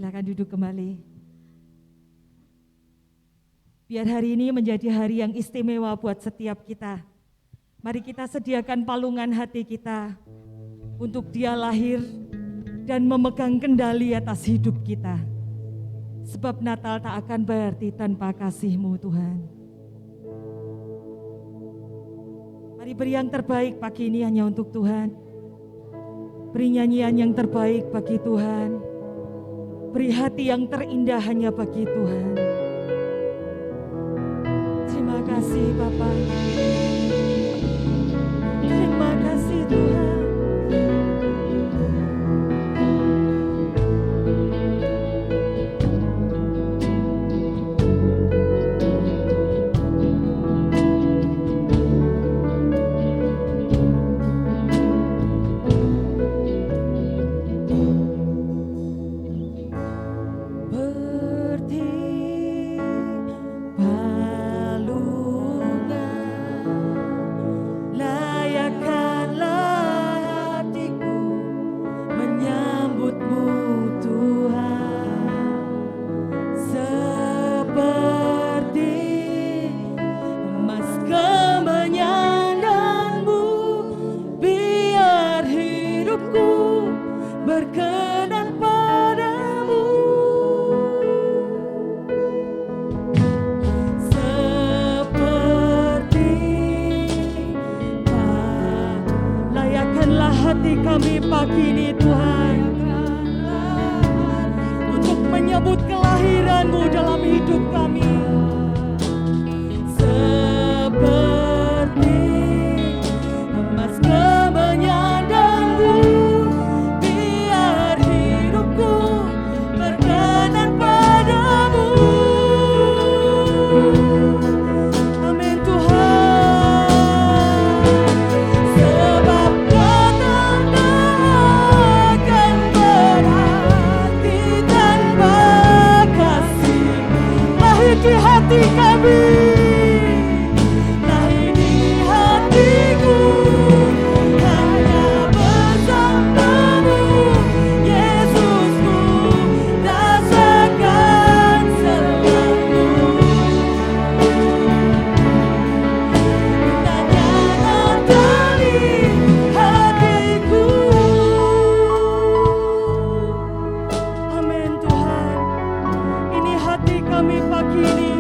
Silakan duduk kembali. Biar hari ini menjadi hari yang istimewa buat setiap kita. Mari kita sediakan palungan hati kita untuk Dia lahir dan memegang kendali atas hidup kita. Sebab Natal tak akan berarti tanpa kasih-Mu Tuhan. Mari beri yang terbaik pagi ini hanya untuk Tuhan. Beri nyanyian yang terbaik bagi Tuhan. Beri hati yang terindah hanya bagi Tuhan. Terima kasih Bapa. Terima kasih Tuhan. Hati kami pagi ini Tuhan, untuk menyambut kelahiran-Mu dalam hidup kami. Seperti emas kemenyanganmu, biar hidupku berkenan padamu. Amin Tuhan. Di hati kami, lahir di hatiku, hanya bersamamu, Yesusku, rasakan selalu. Tanya Natali hatiku. Amin Tuhan. Ini hati kami pagi ini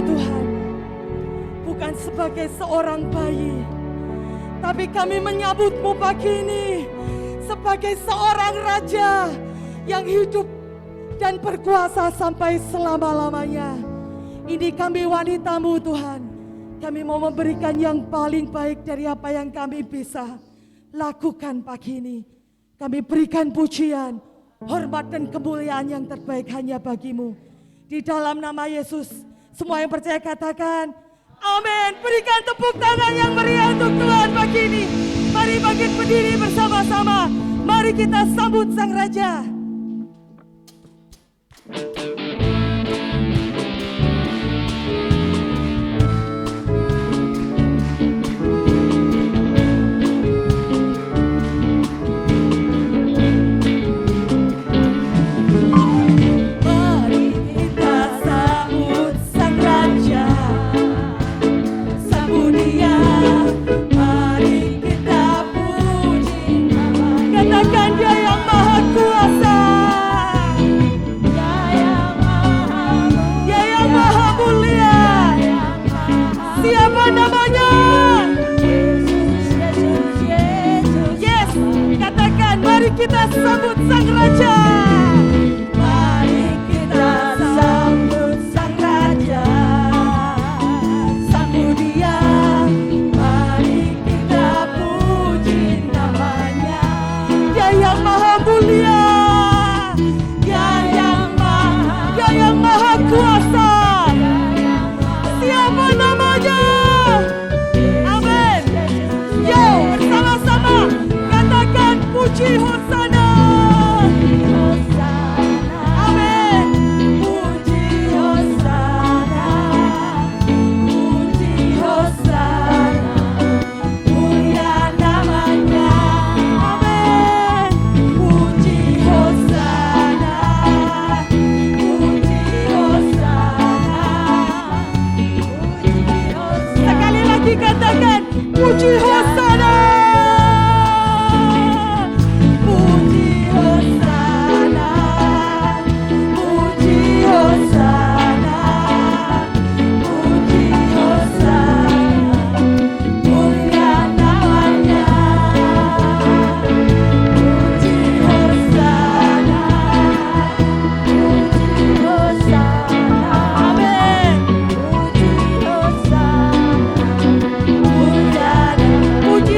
Tuhan, bukan sebagai seorang bayi, tapi kami menyambut-Mu pagi ini sebagai seorang raja yang hidup dan berkuasa sampai selama-lamanya. Ini kami wanita-Mu Tuhan, kami mau memberikan yang paling baik dari apa yang kami bisa lakukan pagi ini. Kami berikan pujian, hormat dan kemuliaan yang terbaik hanya bagi-Mu. Di dalam nama Yesus, semua yang percaya katakan amin. Berikan tepuk tangan yang meriah untuk Tuhan pagi ini. Mari bangkit berdiri bersama-sama. Mari kita sambut Sang Raja. Kita sambut Sang Raja. Mari kita sambut Sang Raja. Sambut Dia. Mari kita puji namanya. Dia yang maha mulia. Dia yang maha kuasa. Siapa namanya? Amin. Yo, bersama-sama katakan puji Hosana. Amin. Puji Hosana. Puji Hosana. Mulia namanya. Amin. Puji Hosana. Puji Hosana. Puji Hosana. Sekali lagi katakan puji Hosana. Puji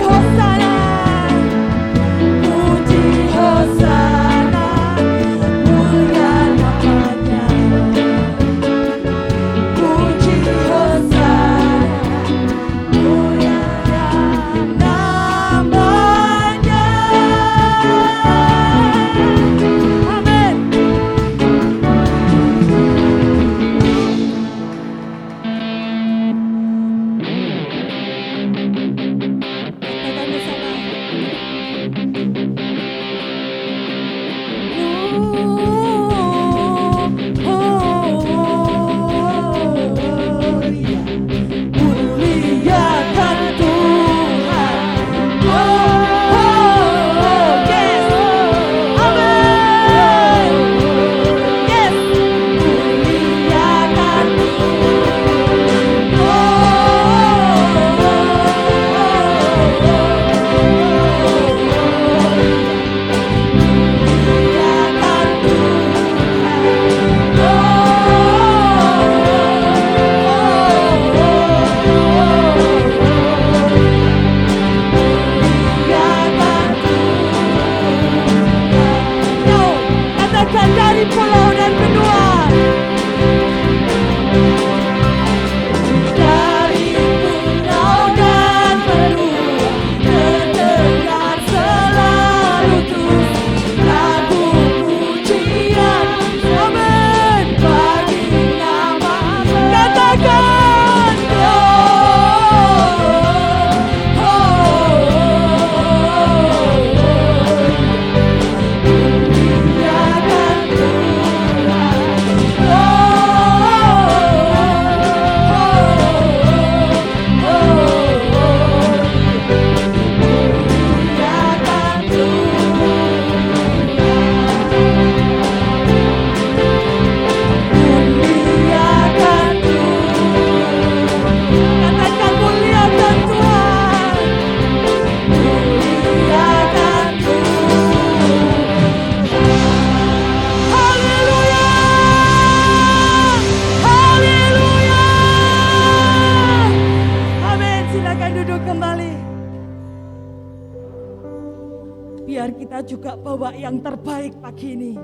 biar kita juga bawa yang terbaik pagi ini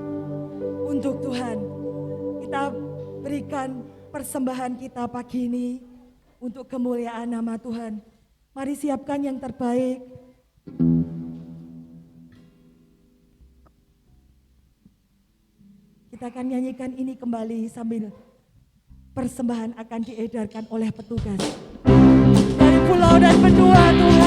untuk Tuhan. Kita berikan persembahan kita pagi ini untuk kemuliaan nama Tuhan. Mari siapkan yang terbaik. Kita akan nyanyikan ini kembali sambil persembahan akan diedarkan oleh petugas dari pulau dan benua Tuhan.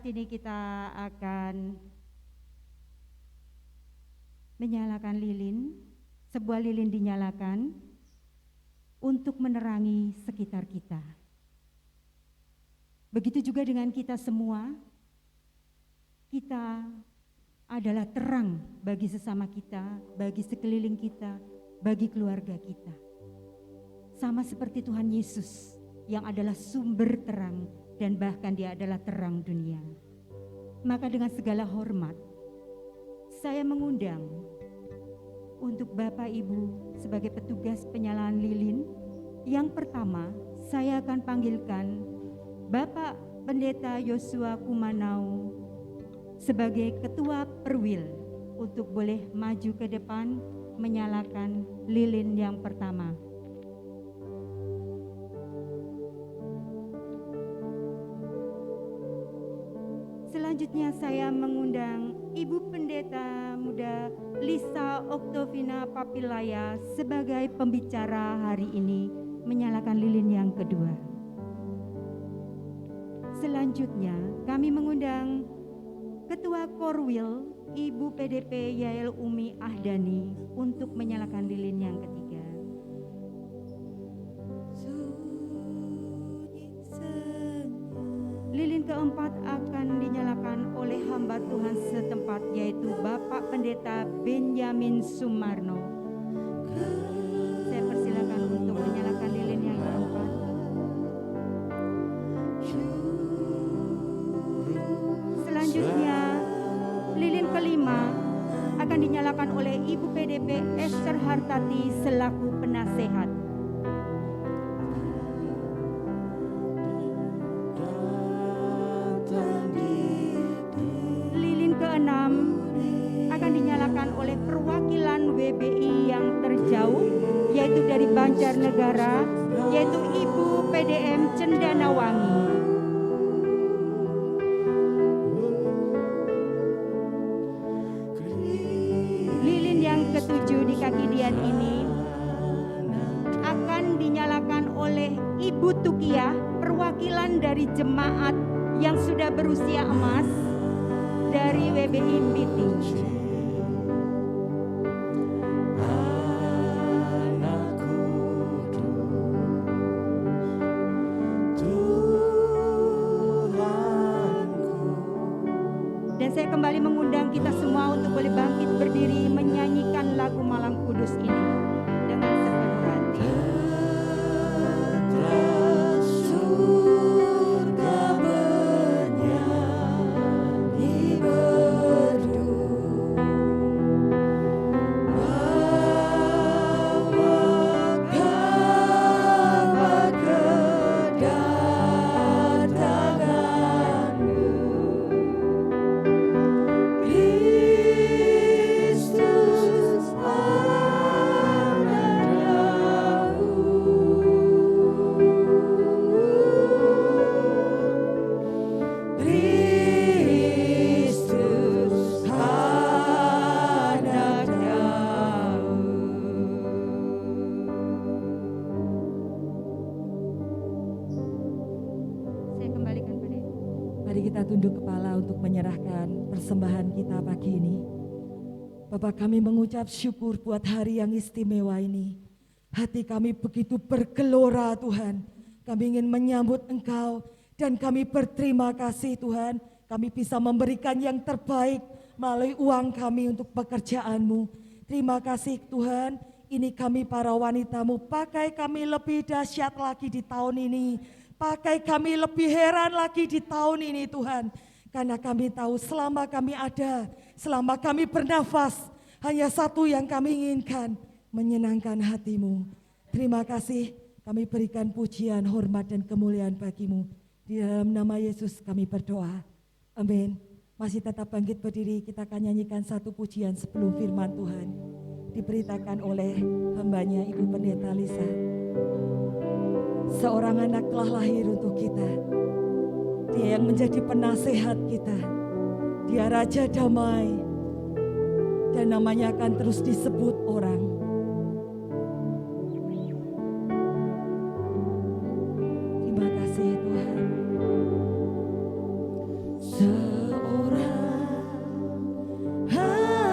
Ini kita akan menyalakan lilin, sebuah lilin dinyalakan untuk menerangi sekitar kita. Begitu juga dengan kita semua, kita adalah terang bagi sesama kita, bagi sekeliling kita, bagi keluarga kita. Sama seperti Tuhan Yesus yang adalah sumber terang dan bahkan Dia adalah terang dunia. Maka dengan segala hormat, saya mengundang untuk Bapak Ibu sebagai petugas penyalaan lilin. Yang pertama, saya akan panggilkan Bapak Pendeta Yosua Kumanau sebagai Ketua Perwil untuk boleh maju ke depan menyalakan lilin yang pertama. Selanjutnya saya mengundang Ibu Pendeta Muda Lisa Oktovina Papilaya sebagai pembicara hari ini menyalakan lilin yang kedua. Selanjutnya kami mengundang Ketua Korwil Ibu PDP Yael Umi Ahdani untuk menyalakan lilin yang ketiga. Lilin keempat akan dinyalakan oleh hamba Tuhan setempat, yaitu Bapak Pendeta Benjamin Sumarno. Saya persilakan untuk menyalakan lilin yang keempat. Selanjutnya, lilin kelima akan dinyalakan oleh Ibu PDP Esther Hartati selaku penasehat. Keenam akan dinyalakan oleh perwakilan WBI yang terjauh, yaitu dari Banjarnegara, yaitu Ibu PDM Cendanawangi. Lilin yang ketujuh di kaki dian ini akan dinyalakan oleh Ibu Tukiah, perwakilan dari jemaat yang sudah berusia emas dari WBI Piti. Dan saya kembali mengundang kita semua untuk boleh bangkit berdiri menyanyikan lagu Malam Kudus ini dengan sepenuh hati. Persembahan kita pagi ini. Bapak, kami mengucap syukur buat hari yang istimewa ini. Hati kami begitu bergelora Tuhan. Kami ingin menyambut Engkau dan kami berterima kasih Tuhan. Kami bisa memberikan yang terbaik melalui uang kami untuk pekerjaan-Mu. Terima kasih Tuhan. Ini kami para wanita-Mu, pakai kami lebih dahsyat lagi di tahun ini. Pakai kami lebih heran lagi di tahun ini Tuhan. Karena kami tahu selama kami ada, selama kami bernafas, hanya satu yang kami inginkan, menyenangkan hati-Mu. Terima kasih, kami berikan pujian, hormat dan kemuliaan bagi-Mu. Di dalam nama Yesus kami berdoa. Amin. Masih tetap bangkit berdiri, kita akan nyanyikan satu pujian sebelum firman Tuhan diberitakan oleh hambanya Ibu Pendeta Lisa. Seorang anak telah lahir untuk kita. Dia yang menjadi penasehat kita. Dia Raja Damai. Dan namanya akan terus disebut orang. Terima kasih Tuhan. Seorang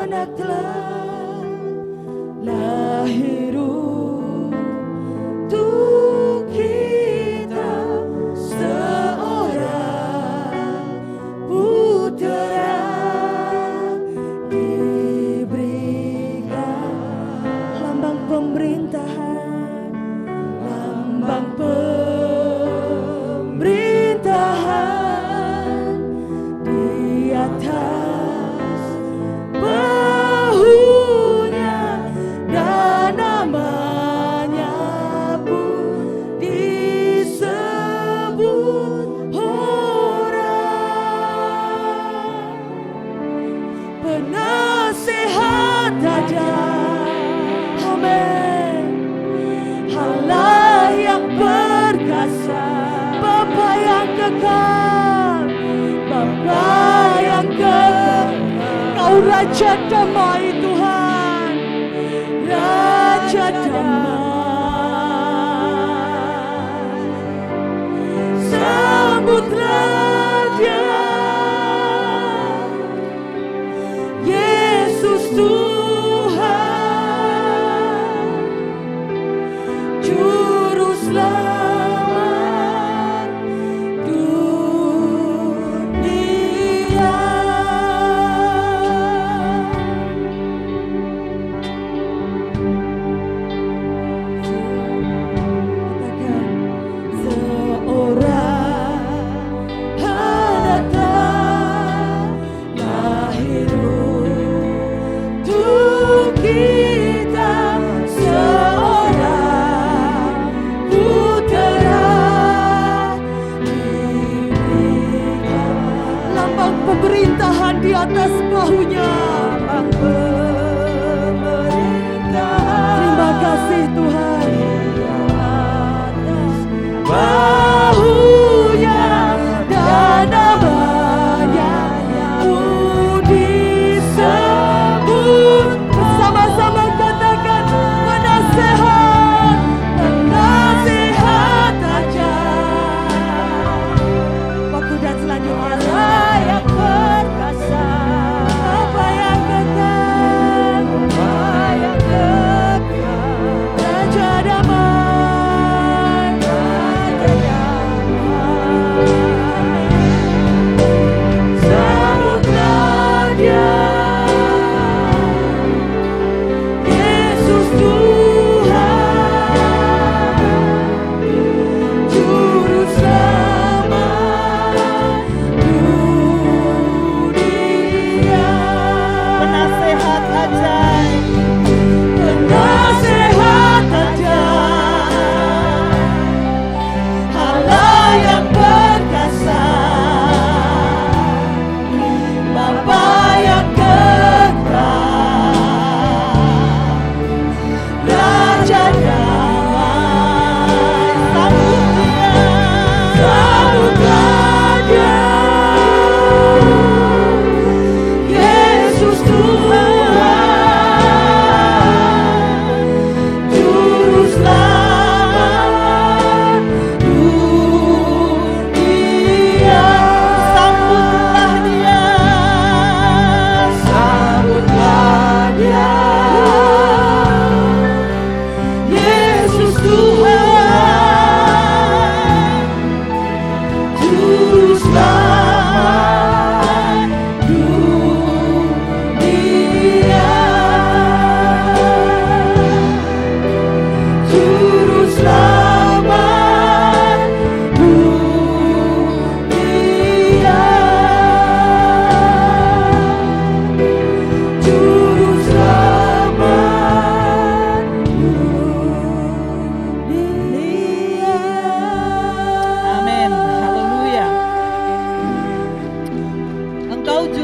anak telah lahir untuk kita. Pemerintahan di atas bahunya dan namanya pun disebut orang penasehat ada. Amin. Allah yang perkasa, Bapa yang kekal, Bapa yang kekal. Kau Raja Damai Tuhan, Raja Damai. Sambutlah Dia, Yesus Tuhan, Juru Selamat dunia. Katakan, seorang anak lahir untuk kita, seorang putera diberikan, lambang pemerintahan di atas bahunya. Terima kasih Tuhan. Bahunya dan namanya pun disebut. Bersama-sama katakan, penasehat, penasehat aja. Waktu dan selanjutnya, Allah yang perkasa, Bapa yang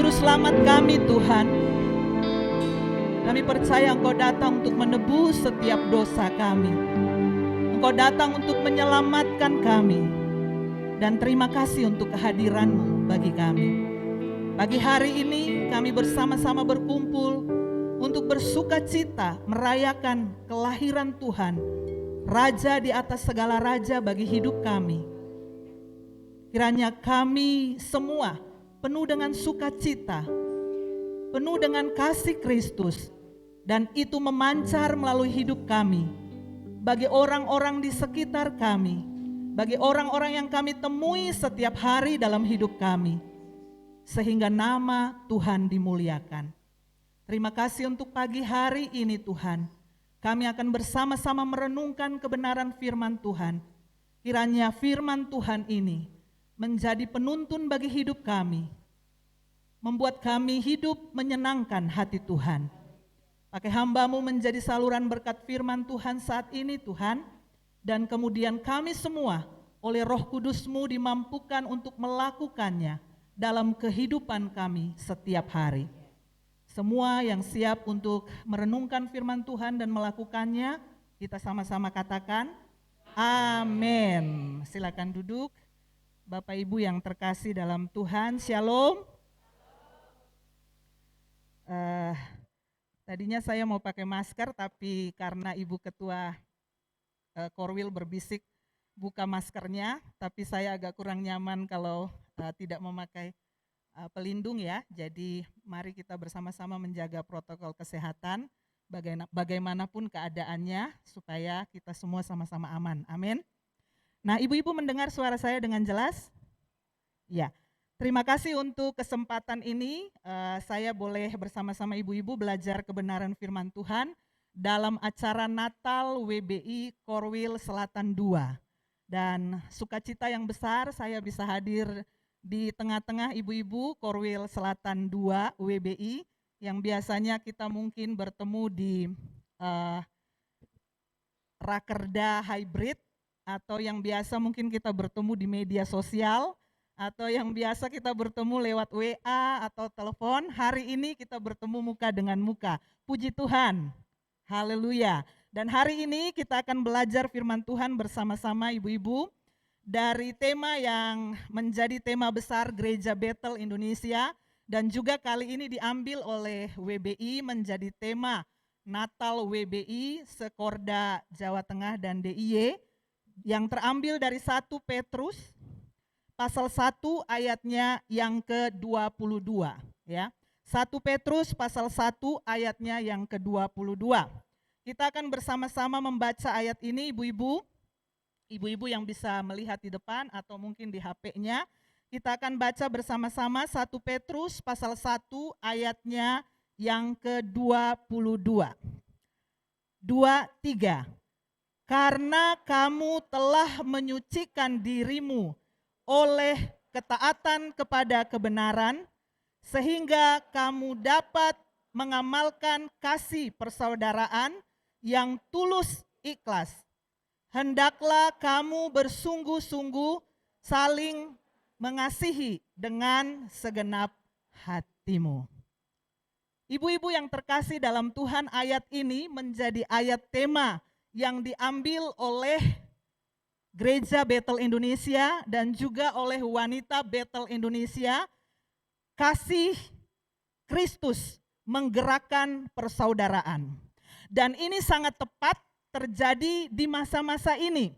Juru Selamat kami Tuhan. Kami percaya Engkau datang untuk menebus setiap dosa kami. Engkau datang untuk menyelamatkan kami. Dan terima kasih untuk kehadiran-Mu bagi kami. Pagi hari ini kami bersama-sama berkumpul untuk bersuka cita merayakan kelahiran Tuhan, Raja di atas segala raja bagi hidup kami. Kiranya kami semua penuh dengan sukacita, penuh dengan kasih Kristus, dan itu memancar melalui hidup kami, bagi orang-orang di sekitar kami, bagi orang-orang yang kami temui setiap hari dalam hidup kami, sehingga nama Tuhan dimuliakan. Terima kasih untuk pagi hari ini Tuhan. Kami akan bersama-sama merenungkan kebenaran firman Tuhan. Kiranya firman Tuhan ini menjadi penuntun bagi hidup kami, membuat kami hidup menyenangkan hati Tuhan. Pakai hamba-Mu menjadi saluran berkat firman Tuhan saat ini Tuhan, dan kemudian kami semua oleh Roh Kudus-Mu dimampukan untuk melakukannya dalam kehidupan kami setiap hari. Semua yang siap untuk merenungkan firman Tuhan dan melakukannya, kita sama-sama katakan, amin. Silakan duduk. Bapak Ibu yang terkasih dalam Tuhan, Shalom. Tadinya saya mau pakai masker, tapi karena Ibu Ketua Korwil berbisik buka maskernya, tapi saya agak kurang nyaman kalau tidak memakai pelindung ya. Jadi mari kita bersama-sama menjaga protokol kesehatan bagaimanapun keadaannya, supaya kita semua sama-sama aman. Amin. Nah, ibu-ibu mendengar suara saya dengan jelas? Ya. Terima kasih untuk kesempatan ini. Saya boleh bersama-sama ibu-ibu belajar kebenaran firman Tuhan dalam acara Natal WBI Korwil Selatan 2. Dan sukacita yang besar saya bisa hadir di tengah-tengah ibu-ibu Korwil Selatan 2 WBI yang biasanya kita mungkin bertemu di Rakerda Hybrid, atau yang biasa mungkin kita bertemu di media sosial, atau yang biasa kita bertemu lewat WA atau telepon. Hari ini kita bertemu muka dengan muka. Puji Tuhan, haleluya. Dan hari ini kita akan belajar firman Tuhan bersama-sama ibu-ibu dari tema yang menjadi tema besar Gereja Bethel Indonesia, dan juga kali ini diambil oleh WBI menjadi tema Natal WBI Sekorda Jawa Tengah dan DIY, yang terambil dari 1 Petrus pasal 1 ayatnya yang ke-22 ya. 1 Petrus pasal 1 ayatnya yang ke-22. Kita akan bersama-sama membaca ayat ini ibu-ibu. Ibu-ibu yang bisa melihat di depan atau mungkin di HP-nya, kita akan baca bersama-sama 1 Petrus pasal 1 ayatnya yang ke-22. 2-3. Karena kamu telah menyucikan dirimu oleh ketaatan kepada kebenaran, sehingga kamu dapat mengamalkan kasih persaudaraan yang tulus ikhlas. Hendaklah kamu bersungguh-sungguh saling mengasihi dengan segenap hatimu. Ibu-ibu yang terkasih dalam Tuhan, ayat ini menjadi ayat tema yang diambil oleh Gereja Bethel Indonesia dan juga oleh wanita Bethel Indonesia. Kasih Kristus menggerakkan persaudaraan. Dan ini sangat tepat terjadi di masa-masa ini.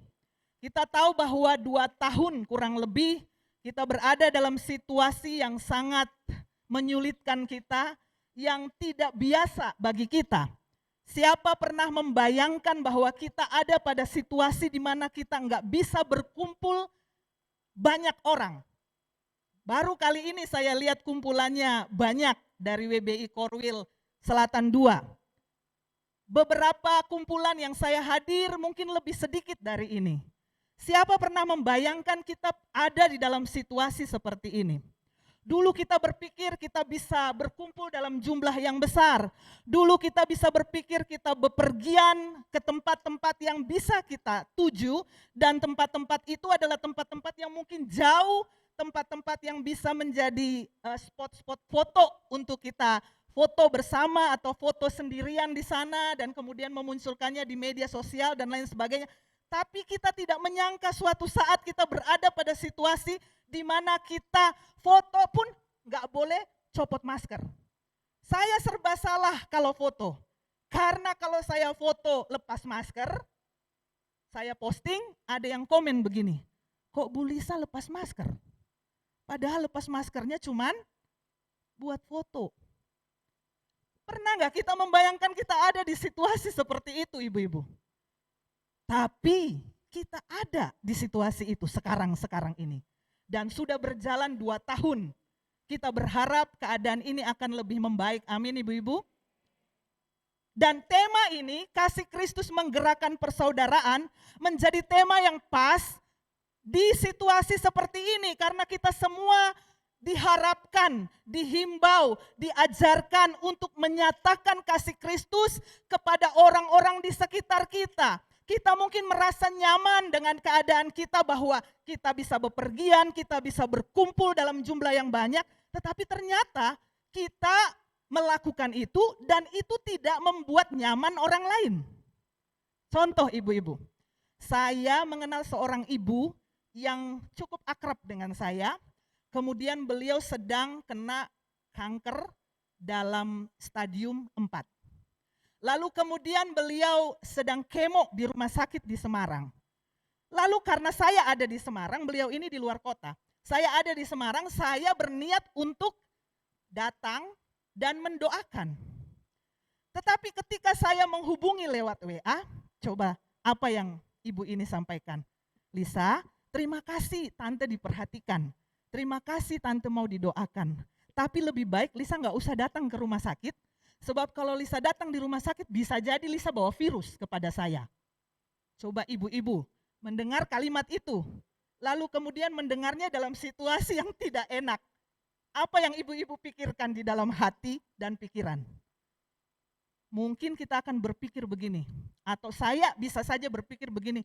Kita tahu bahwa 2 tahun kurang lebih kita berada dalam situasi yang sangat menyulitkan kita, yang tidak biasa bagi kita. Siapa pernah membayangkan bahwa kita ada pada situasi di mana kita nggak bisa berkumpul banyak orang? Baru kali ini saya lihat kumpulannya banyak dari WBI Korwil Selatan 2. Beberapa kumpulan yang saya hadir mungkin lebih sedikit dari ini. Siapa pernah membayangkan kita ada di dalam situasi seperti ini? Dulu kita berpikir kita bisa berkumpul dalam jumlah yang besar. Dulu kita bisa berpikir kita bepergian ke tempat-tempat yang bisa kita tuju, dan tempat-tempat itu adalah tempat-tempat yang mungkin jauh, tempat-tempat yang bisa menjadi spot-spot foto untuk kita foto bersama atau foto sendirian di sana dan kemudian memunculkannya di media sosial dan lain sebagainya. Tapi kita tidak menyangka suatu saat kita berada pada situasi di mana kita foto pun nggak boleh copot masker. Saya serba salah kalau foto. Karena kalau saya foto lepas masker, saya posting, ada yang komen begini, kok Bu Lisa lepas masker? Padahal lepas maskernya cuman buat foto. Pernah nggak kita membayangkan kita ada di situasi seperti itu, ibu-ibu? Tapi kita ada di situasi itu sekarang ini. Dan sudah berjalan 2 tahun. Kita berharap keadaan ini akan lebih membaik. Amin, ibu-ibu. Dan tema ini, kasih Kristus menggerakkan persaudaraan, menjadi tema yang pas di situasi seperti ini. Karena kita semua diharapkan, dihimbau, diajarkan untuk menyatakan kasih Kristus kepada orang-orang di sekitar kita. Kita mungkin merasa nyaman dengan keadaan kita bahwa kita bisa bepergian, kita bisa berkumpul dalam jumlah yang banyak. Tetapi ternyata kita melakukan itu dan itu tidak membuat nyaman orang lain. Contoh ibu-ibu, saya mengenal seorang ibu yang cukup akrab dengan saya, kemudian beliau sedang kena kanker dalam stadium 4. Lalu kemudian beliau sedang kemo di rumah sakit di Semarang. Lalu karena saya ada di Semarang, beliau ini di luar kota. Saya ada di Semarang, saya berniat untuk datang dan mendoakan. Tetapi ketika saya menghubungi lewat WA, coba apa yang ibu ini sampaikan. Lisa, terima kasih tante diperhatikan. Terima kasih tante mau didoakan. Tapi lebih baik Lisa nggak usah datang ke rumah sakit. Sebab kalau Lisa datang di rumah sakit bisa jadi Lisa bawa virus kepada saya. Coba ibu-ibu mendengar kalimat itu. Lalu kemudian mendengarnya dalam situasi yang tidak enak. Apa yang ibu-ibu pikirkan di dalam hati dan pikiran? Mungkin kita akan berpikir begini, atau saya bisa saja berpikir begini,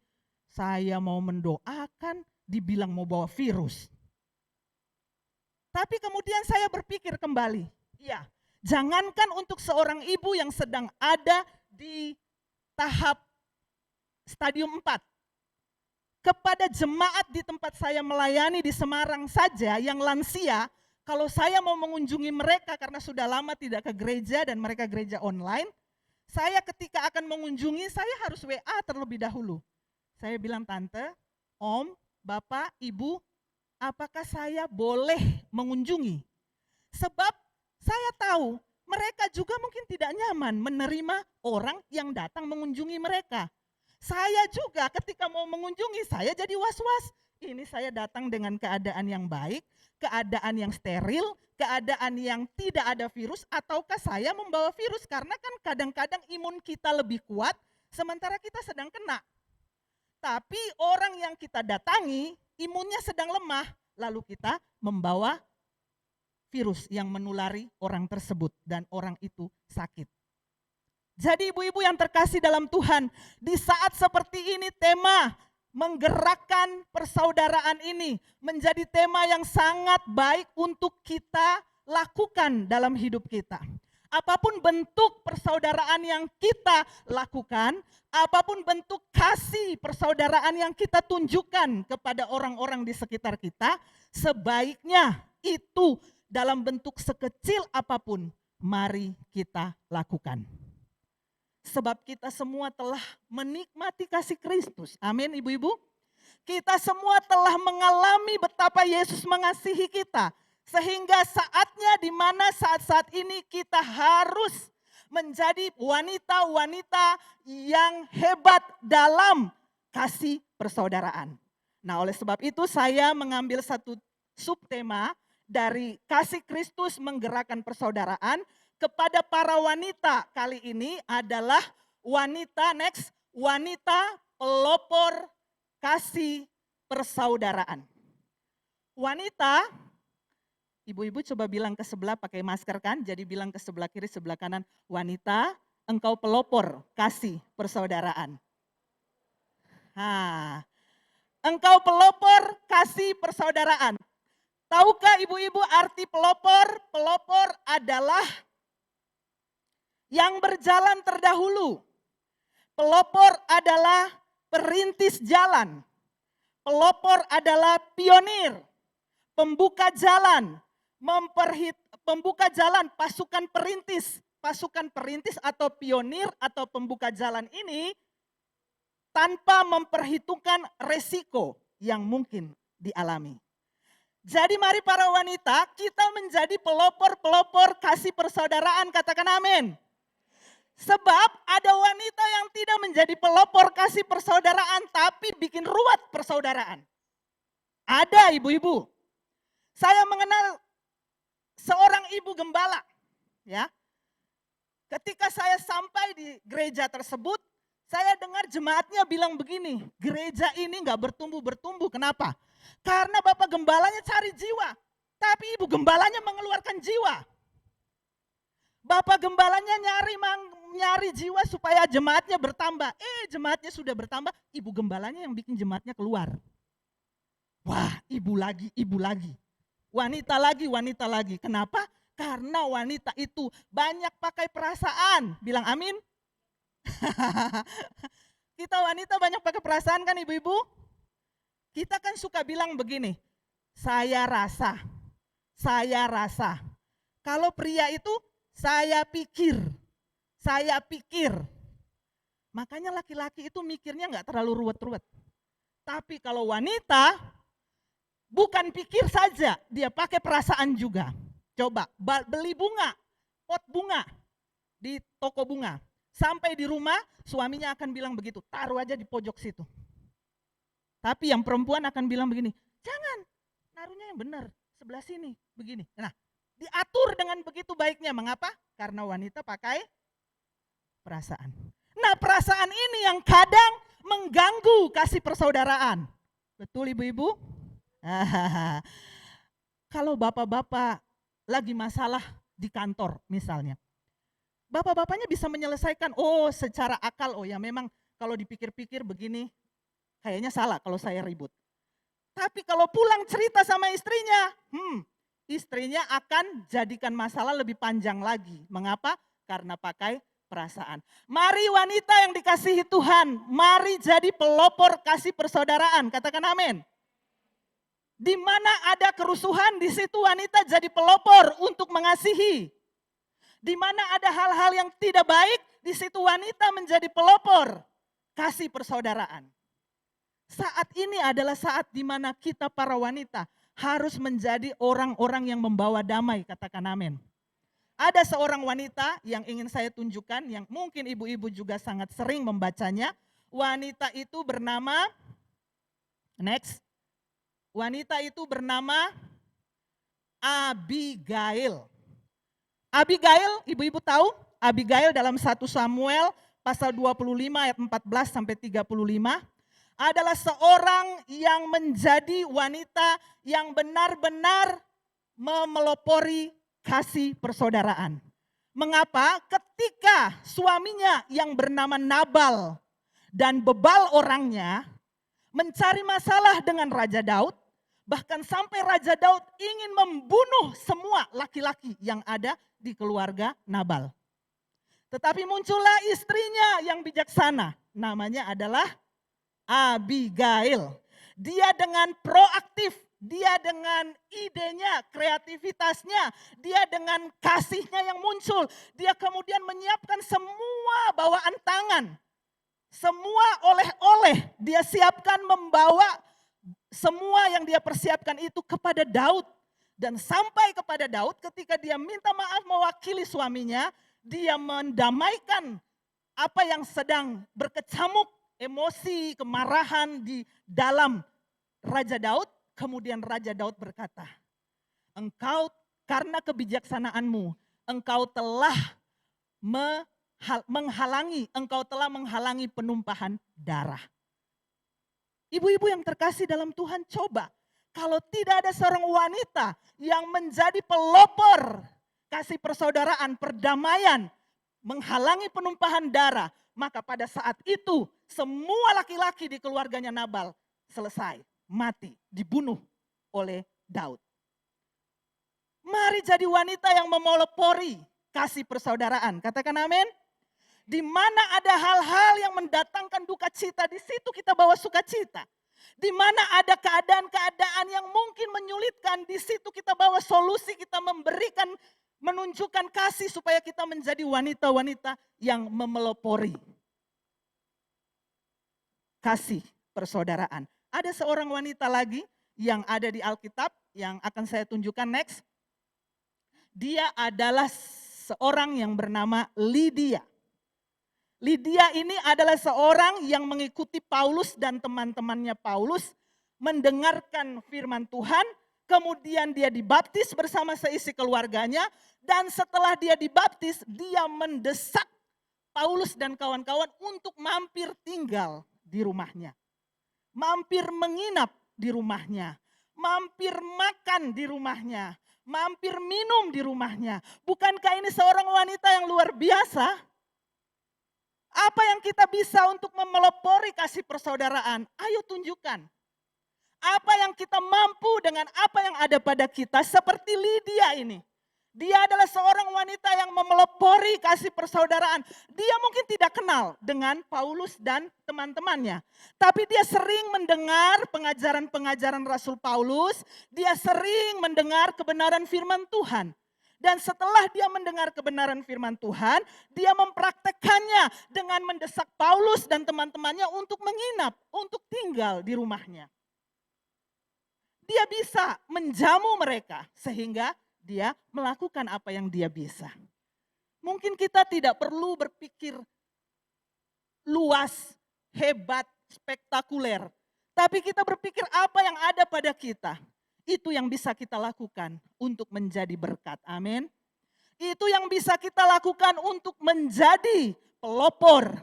saya mau mendoakan, dibilang mau bawa virus. Tapi kemudian saya berpikir kembali, ya, jangankan untuk seorang ibu yang sedang ada di tahap stadium 4, kepada jemaat di tempat saya melayani di Semarang saja yang lansia, kalau saya mau mengunjungi mereka karena sudah lama tidak ke gereja dan mereka gereja online, saya ketika akan mengunjungi saya harus WA terlebih dahulu. Saya bilang, tante, om, bapak, ibu, apakah saya boleh mengunjungi? Sebab saya tahu mereka juga mungkin tidak nyaman menerima orang yang datang mengunjungi mereka. Saya juga ketika mau mengunjungi saya jadi was-was. Ini saya datang dengan keadaan yang baik, keadaan yang steril, keadaan yang tidak ada virus, ataukah saya membawa virus? Karena kan kadang-kadang imun kita lebih kuat, sementara kita sedang kena. Tapi orang yang kita datangi, imunnya sedang lemah, lalu kita membawa virus yang menulari orang tersebut dan orang itu sakit. Jadi ibu-ibu yang terkasih dalam Tuhan, di saat seperti ini tema menggerakkan persaudaraan ini menjadi tema yang sangat baik untuk kita lakukan dalam hidup kita. Apapun bentuk persaudaraan yang kita lakukan, apapun bentuk kasih persaudaraan yang kita tunjukkan kepada orang-orang di sekitar kita, sebaiknya itu dalam bentuk sekecil apapun, mari kita lakukan. Sebab kita semua telah menikmati kasih Kristus. Amin ibu-ibu. Kita semua telah mengalami betapa Yesus mengasihi kita. Sehingga saatnya di mana saat-saat ini kita harus menjadi wanita-wanita yang hebat dalam kasih persaudaraan. Nah oleh sebab itu saya mengambil satu subtema dari kasih Kristus menggerakkan persaudaraan. Kepada para wanita kali ini adalah wanita pelopor kasih persaudaraan. Wanita, ibu-ibu coba bilang ke sebelah pakai masker kan, jadi bilang ke sebelah kiri, sebelah kanan, wanita engkau pelopor kasih persaudaraan. Engkau pelopor kasih persaudaraan. Tahukah ibu-ibu arti pelopor? Pelopor adalah yang berjalan terdahulu. Pelopor adalah perintis jalan. Pelopor adalah pionir, pembuka jalan, pembuka jalan, pasukan perintis. Pasukan perintis atau pionir atau pembuka jalan ini tanpa memperhitungkan resiko yang mungkin dialami. Jadi mari para wanita, kita menjadi pelopor-pelopor kasih persaudaraan, katakan amin. Sebab ada wanita yang tidak menjadi pelopor kasih persaudaraan tapi bikin ruwet persaudaraan. Ada ibu-ibu. Saya mengenal seorang ibu gembala, ya. Ketika saya sampai di gereja tersebut, saya dengar jemaatnya bilang begini, gereja ini nggak bertumbuh-bertumbuh. Kenapa? Karena bapak gembalanya cari jiwa, tapi ibu gembalanya mengeluarkan jiwa. Bapak gembalanya nyari jiwa supaya jemaatnya bertambah. Jemaatnya sudah bertambah, ibu gembalanya yang bikin jemaatnya keluar. Wah, ibu lagi, wanita lagi. Kenapa? Karena wanita itu banyak pakai perasaan. Bilang amin. Kita wanita banyak pakai perasaan kan ibu-ibu? Kita kan suka bilang begini, saya rasa. Kalau pria itu saya pikir. Makanya laki-laki itu mikirnya nggak terlalu ruwet-ruwet. Tapi kalau wanita, bukan pikir saja, dia pakai perasaan juga. Coba beli bunga, pot bunga di toko bunga. Sampai di rumah suaminya akan bilang begitu, taruh aja di pojok situ. Tapi yang perempuan akan bilang begini, jangan, naruhnya yang benar, sebelah sini, begini. Nah, diatur dengan begitu baiknya, mengapa? Karena wanita pakai perasaan. Nah, perasaan ini yang kadang mengganggu kasih persaudaraan. Betul ibu-ibu? Kalau bapak-bapak lagi masalah di kantor misalnya, bapak-bapaknya bisa menyelesaikan, secara akal, ya memang kalau dipikir-pikir begini, kayaknya salah kalau saya ribut. Tapi kalau pulang cerita sama istrinya, istrinya akan jadikan masalah lebih panjang lagi. Mengapa? Karena pakai perasaan. Mari wanita yang dikasihi Tuhan, mari jadi pelopor kasih persaudaraan, katakan amin. Di mana ada kerusuhan, di situ wanita jadi pelopor untuk mengasihi. Di mana ada hal-hal yang tidak baik, di situ wanita menjadi pelopor kasih persaudaraan. Saat ini adalah saat di mana kita para wanita harus menjadi orang-orang yang membawa damai, katakan amin. Ada seorang wanita yang ingin saya tunjukkan, yang mungkin ibu-ibu juga sangat sering membacanya. Wanita itu bernama, wanita itu bernama Abigail. Abigail, ibu-ibu tahu? Abigail dalam 1 Samuel pasal 25 ayat 14 sampai 35 adalah seorang yang menjadi wanita yang benar-benar memelopori kasih persaudaraan. Mengapa? Ketika suaminya yang bernama Nabal dan bebal orangnya mencari masalah dengan Raja Daud, bahkan sampai Raja Daud ingin membunuh semua laki-laki yang ada di keluarga Nabal. Tetapi muncullah istrinya yang bijaksana, namanya adalah Abigail. Dia dengan proaktif, dia dengan idenya, kreativitasnya, dia dengan kasihnya yang muncul. Dia kemudian menyiapkan semua bawaan tangan, semua oleh-oleh dia siapkan, membawa semua yang dia persiapkan itu kepada Daud. Dan sampai kepada Daud ketika dia minta maaf mewakili suaminya, dia mendamaikan apa yang sedang berkecamuk, emosi, kemarahan di dalam Raja Daud. Kemudian Raja Daud berkata, engkau karena kebijaksanaanmu, engkau telah menghalangi penumpahan darah. Ibu-ibu yang terkasih dalam Tuhan, coba kalau tidak ada seorang wanita yang menjadi pelopor kasih persaudaraan, perdamaian, menghalangi penumpahan darah, maka pada saat itu semua laki-laki di keluarganya Nabal selesai, mati, dibunuh oleh Daud. Mari jadi wanita yang memelopori kasih persaudaraan. Katakan amin. Di mana ada hal-hal yang mendatangkan duka cita, di situ kita bawa sukacita. Di mana ada keadaan-keadaan yang mungkin menyulitkan, di situ kita bawa solusi, kita memberikan, menunjukkan kasih supaya kita menjadi wanita-wanita yang memelopori kasih persaudaraan. Ada seorang wanita lagi yang ada di Alkitab yang akan saya tunjukkan next. Dia adalah seorang yang bernama Lydia. Lydia ini adalah seorang yang mengikuti Paulus dan teman-temannya Paulus, mendengarkan firman Tuhan, kemudian dia dibaptis bersama seisi keluarganya, dan setelah dia dibaptis, dia mendesak Paulus dan kawan-kawan untuk mampir tinggal di rumahnya. Mampir menginap di rumahnya, mampir makan di rumahnya, mampir minum di rumahnya. Bukankah ini seorang wanita yang luar biasa? Apa yang kita bisa untuk memelopori kasih persaudaraan? Ayo tunjukkan. Apa yang kita mampu dengan apa yang ada pada kita, seperti Lydia ini. Dia adalah seorang wanita yang memelopori kasih persaudaraan. Dia mungkin tidak kenal dengan Paulus dan teman-temannya. Tapi dia sering mendengar pengajaran-pengajaran Rasul Paulus. Dia sering mendengar kebenaran firman Tuhan. Dan setelah dia mendengar kebenaran firman Tuhan, dia mempraktekannya dengan mendesak Paulus dan teman-temannya untuk menginap, untuk tinggal di rumahnya. Dia bisa menjamu mereka sehingga dia melakukan apa yang dia bisa. Mungkin kita tidak perlu berpikir luas, hebat, spektakuler. Tapi kita berpikir apa yang ada pada kita. Itu yang bisa kita lakukan untuk menjadi berkat. Amin. Itu yang bisa kita lakukan untuk menjadi pelopor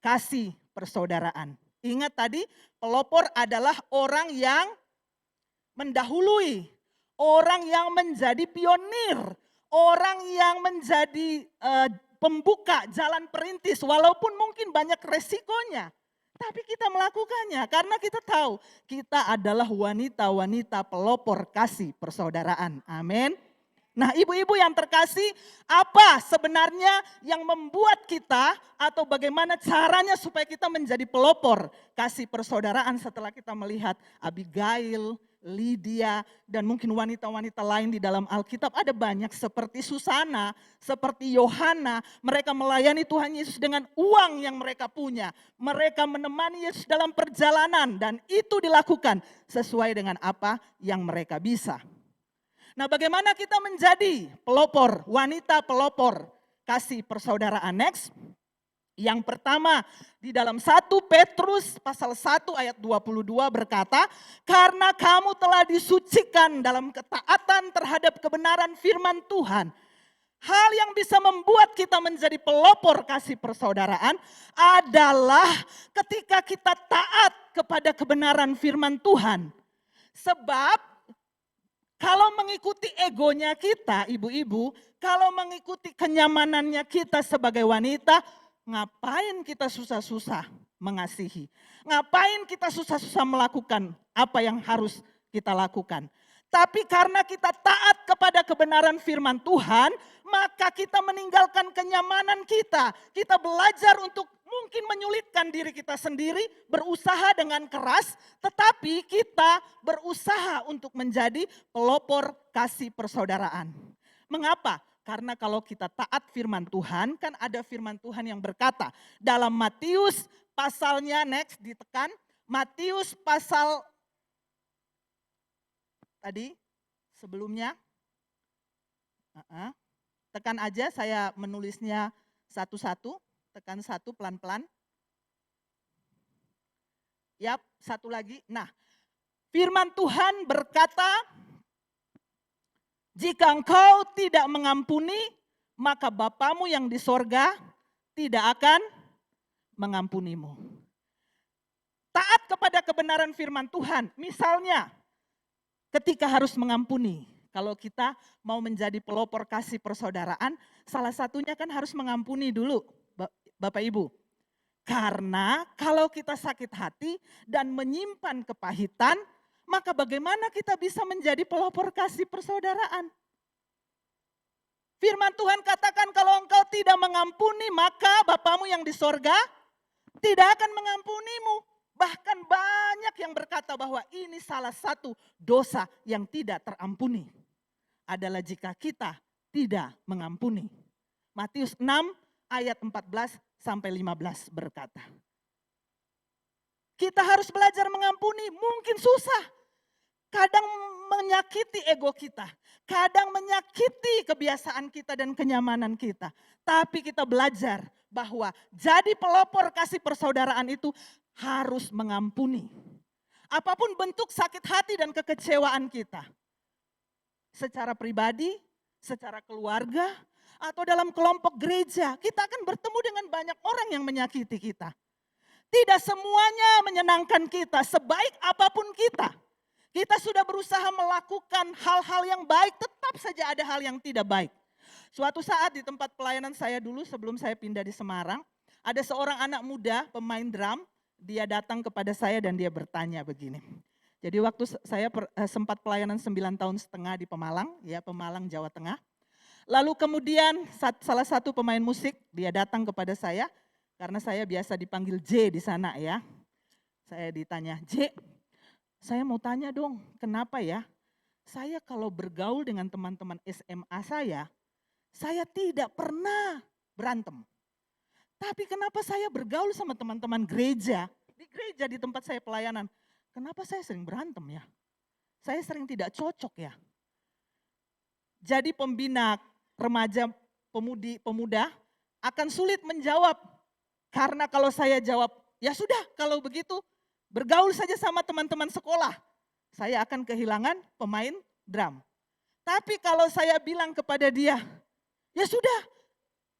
kasih persaudaraan. Ingat tadi, pelopor adalah orang yang mendahului, orang yang menjadi pionir, orang yang menjadi pembuka jalan perintis, walaupun mungkin banyak resikonya. Tapi kita melakukannya karena kita tahu kita adalah wanita-wanita pelopor kasih persaudaraan. Amin. Nah, ibu-ibu yang terkasih, apa sebenarnya yang membuat kita atau bagaimana caranya supaya kita menjadi pelopor kasih persaudaraan setelah kita melihat Abigail, Lydia, dan mungkin wanita-wanita lain di dalam Alkitab. Ada banyak seperti Susana, seperti Yohana. Mereka melayani Tuhan Yesus dengan uang yang mereka punya. Mereka menemani Yesus dalam perjalanan dan itu dilakukan sesuai dengan apa yang mereka bisa. Nah, bagaimana kita menjadi pelopor, wanita pelopor kasih persaudaraan? Next. Yang pertama, di dalam 1 Petrus pasal 1 ayat 22 berkata, karena kamu telah disucikan dalam ketaatan terhadap kebenaran firman Tuhan. Hal yang bisa membuat kita menjadi pelopor kasih persaudaraan adalah ketika kita taat kepada kebenaran firman Tuhan. Sebab kalau mengikuti egonya kita, ibu-ibu, kalau mengikuti kenyamanannya kita sebagai wanita, ngapain kita susah-susah mengasihi? Ngapain kita susah-susah melakukan apa yang harus kita lakukan? Tapi karena kita taat kepada kebenaran firman Tuhan, maka kita meninggalkan kenyamanan kita. Kita belajar untuk mungkin menyulitkan diri kita sendiri, berusaha dengan keras, tetapi kita berusaha untuk menjadi pelopor kasih persaudaraan. Mengapa? Karena kalau kita taat firman Tuhan, kan ada firman Tuhan yang berkata dalam Matius pasalnya, next ditekan, Matius pasal tadi sebelumnya, tekan aja, saya menulisnya satu-satu, tekan satu pelan-pelan. Yap, satu lagi. Nah, firman Tuhan berkata, jika engkau tidak mengampuni, maka Bapamu yang di sorga tidak akan mengampunimu. Taat kepada kebenaran firman Tuhan. Misalnya, ketika harus mengampuni. Kalau kita mau menjadi pelopor kasih persaudaraan, salah satunya kan harus mengampuni dulu, Bapak Ibu. Karena kalau kita sakit hati dan menyimpan kepahitan, maka bagaimana kita bisa menjadi pelopor kasih persaudaraan? Firman Tuhan katakan kalau engkau tidak mengampuni, maka Bapamu yang di sorga tidak akan mengampunimu. Bahkan banyak yang berkata bahwa ini salah satu dosa yang tidak terampuni adalah jika kita tidak mengampuni. Matius 6 ayat 14 sampai 15 berkata, kita harus belajar mengampuni, mungkin susah. Kadang menyakiti ego kita, kadang menyakiti kebiasaan kita dan kenyamanan kita. Tapi kita belajar bahwa jadi pelopor kasih persaudaraan itu harus mengampuni. Apapun bentuk sakit hati dan kekecewaan kita. Secara pribadi, secara keluarga, atau dalam kelompok gereja, kita akan bertemu dengan banyak orang yang menyakiti kita. Tidak semuanya menyenangkan kita, sebaik apapun kita. Kita sudah berusaha melakukan hal-hal yang baik, tetap saja ada hal yang tidak baik. Suatu saat di tempat pelayanan saya dulu sebelum saya pindah di Semarang, ada seorang anak muda pemain drum, dia datang kepada saya dan dia bertanya begini. Jadi waktu saya sempat pelayanan 9 tahun setengah di Pemalang, ya Pemalang, Jawa Tengah. Lalu kemudian salah satu pemain musik, dia datang kepada saya, karena saya biasa dipanggil J di sana ya. Saya ditanya, J, saya mau tanya dong, kenapa ya? Saya kalau bergaul dengan teman-teman SMA saya tidak pernah berantem. Tapi kenapa saya bergaul sama teman-teman gereja, di tempat saya pelayanan, kenapa saya sering berantem ya? Saya sering tidak cocok ya. Jadi pembina remaja pemuda akan sulit menjawab. Karena kalau saya jawab, ya sudah kalau begitu bergaul saja sama teman-teman sekolah. Saya akan kehilangan pemain drum. Tapi kalau saya bilang kepada dia, ya sudah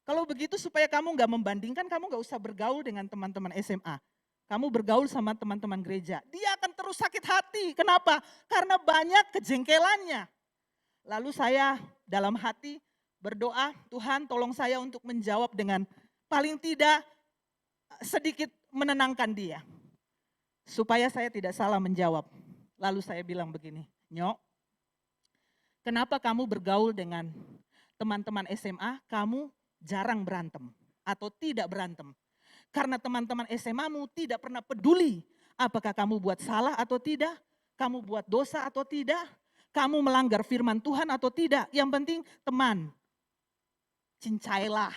kalau begitu supaya kamu gak membandingkan, kamu gak usah bergaul dengan teman-teman SMA. Kamu bergaul sama teman-teman gereja. Dia akan terus sakit hati. Kenapa? Karena banyak kejengkelannya. Lalu saya dalam hati berdoa, Tuhan tolong saya untuk menjawab dengan paling tidak sedikit menenangkan dia. Supaya saya tidak salah menjawab. Lalu saya bilang begini, Nyok, kenapa kamu bergaul dengan teman-teman SMA, kamu jarang berantem atau tidak berantem? Karena teman-teman SMA-mu tidak pernah peduli apakah kamu buat salah atau tidak, kamu buat dosa atau tidak, kamu melanggar firman Tuhan atau tidak. Yang penting teman, cincailah.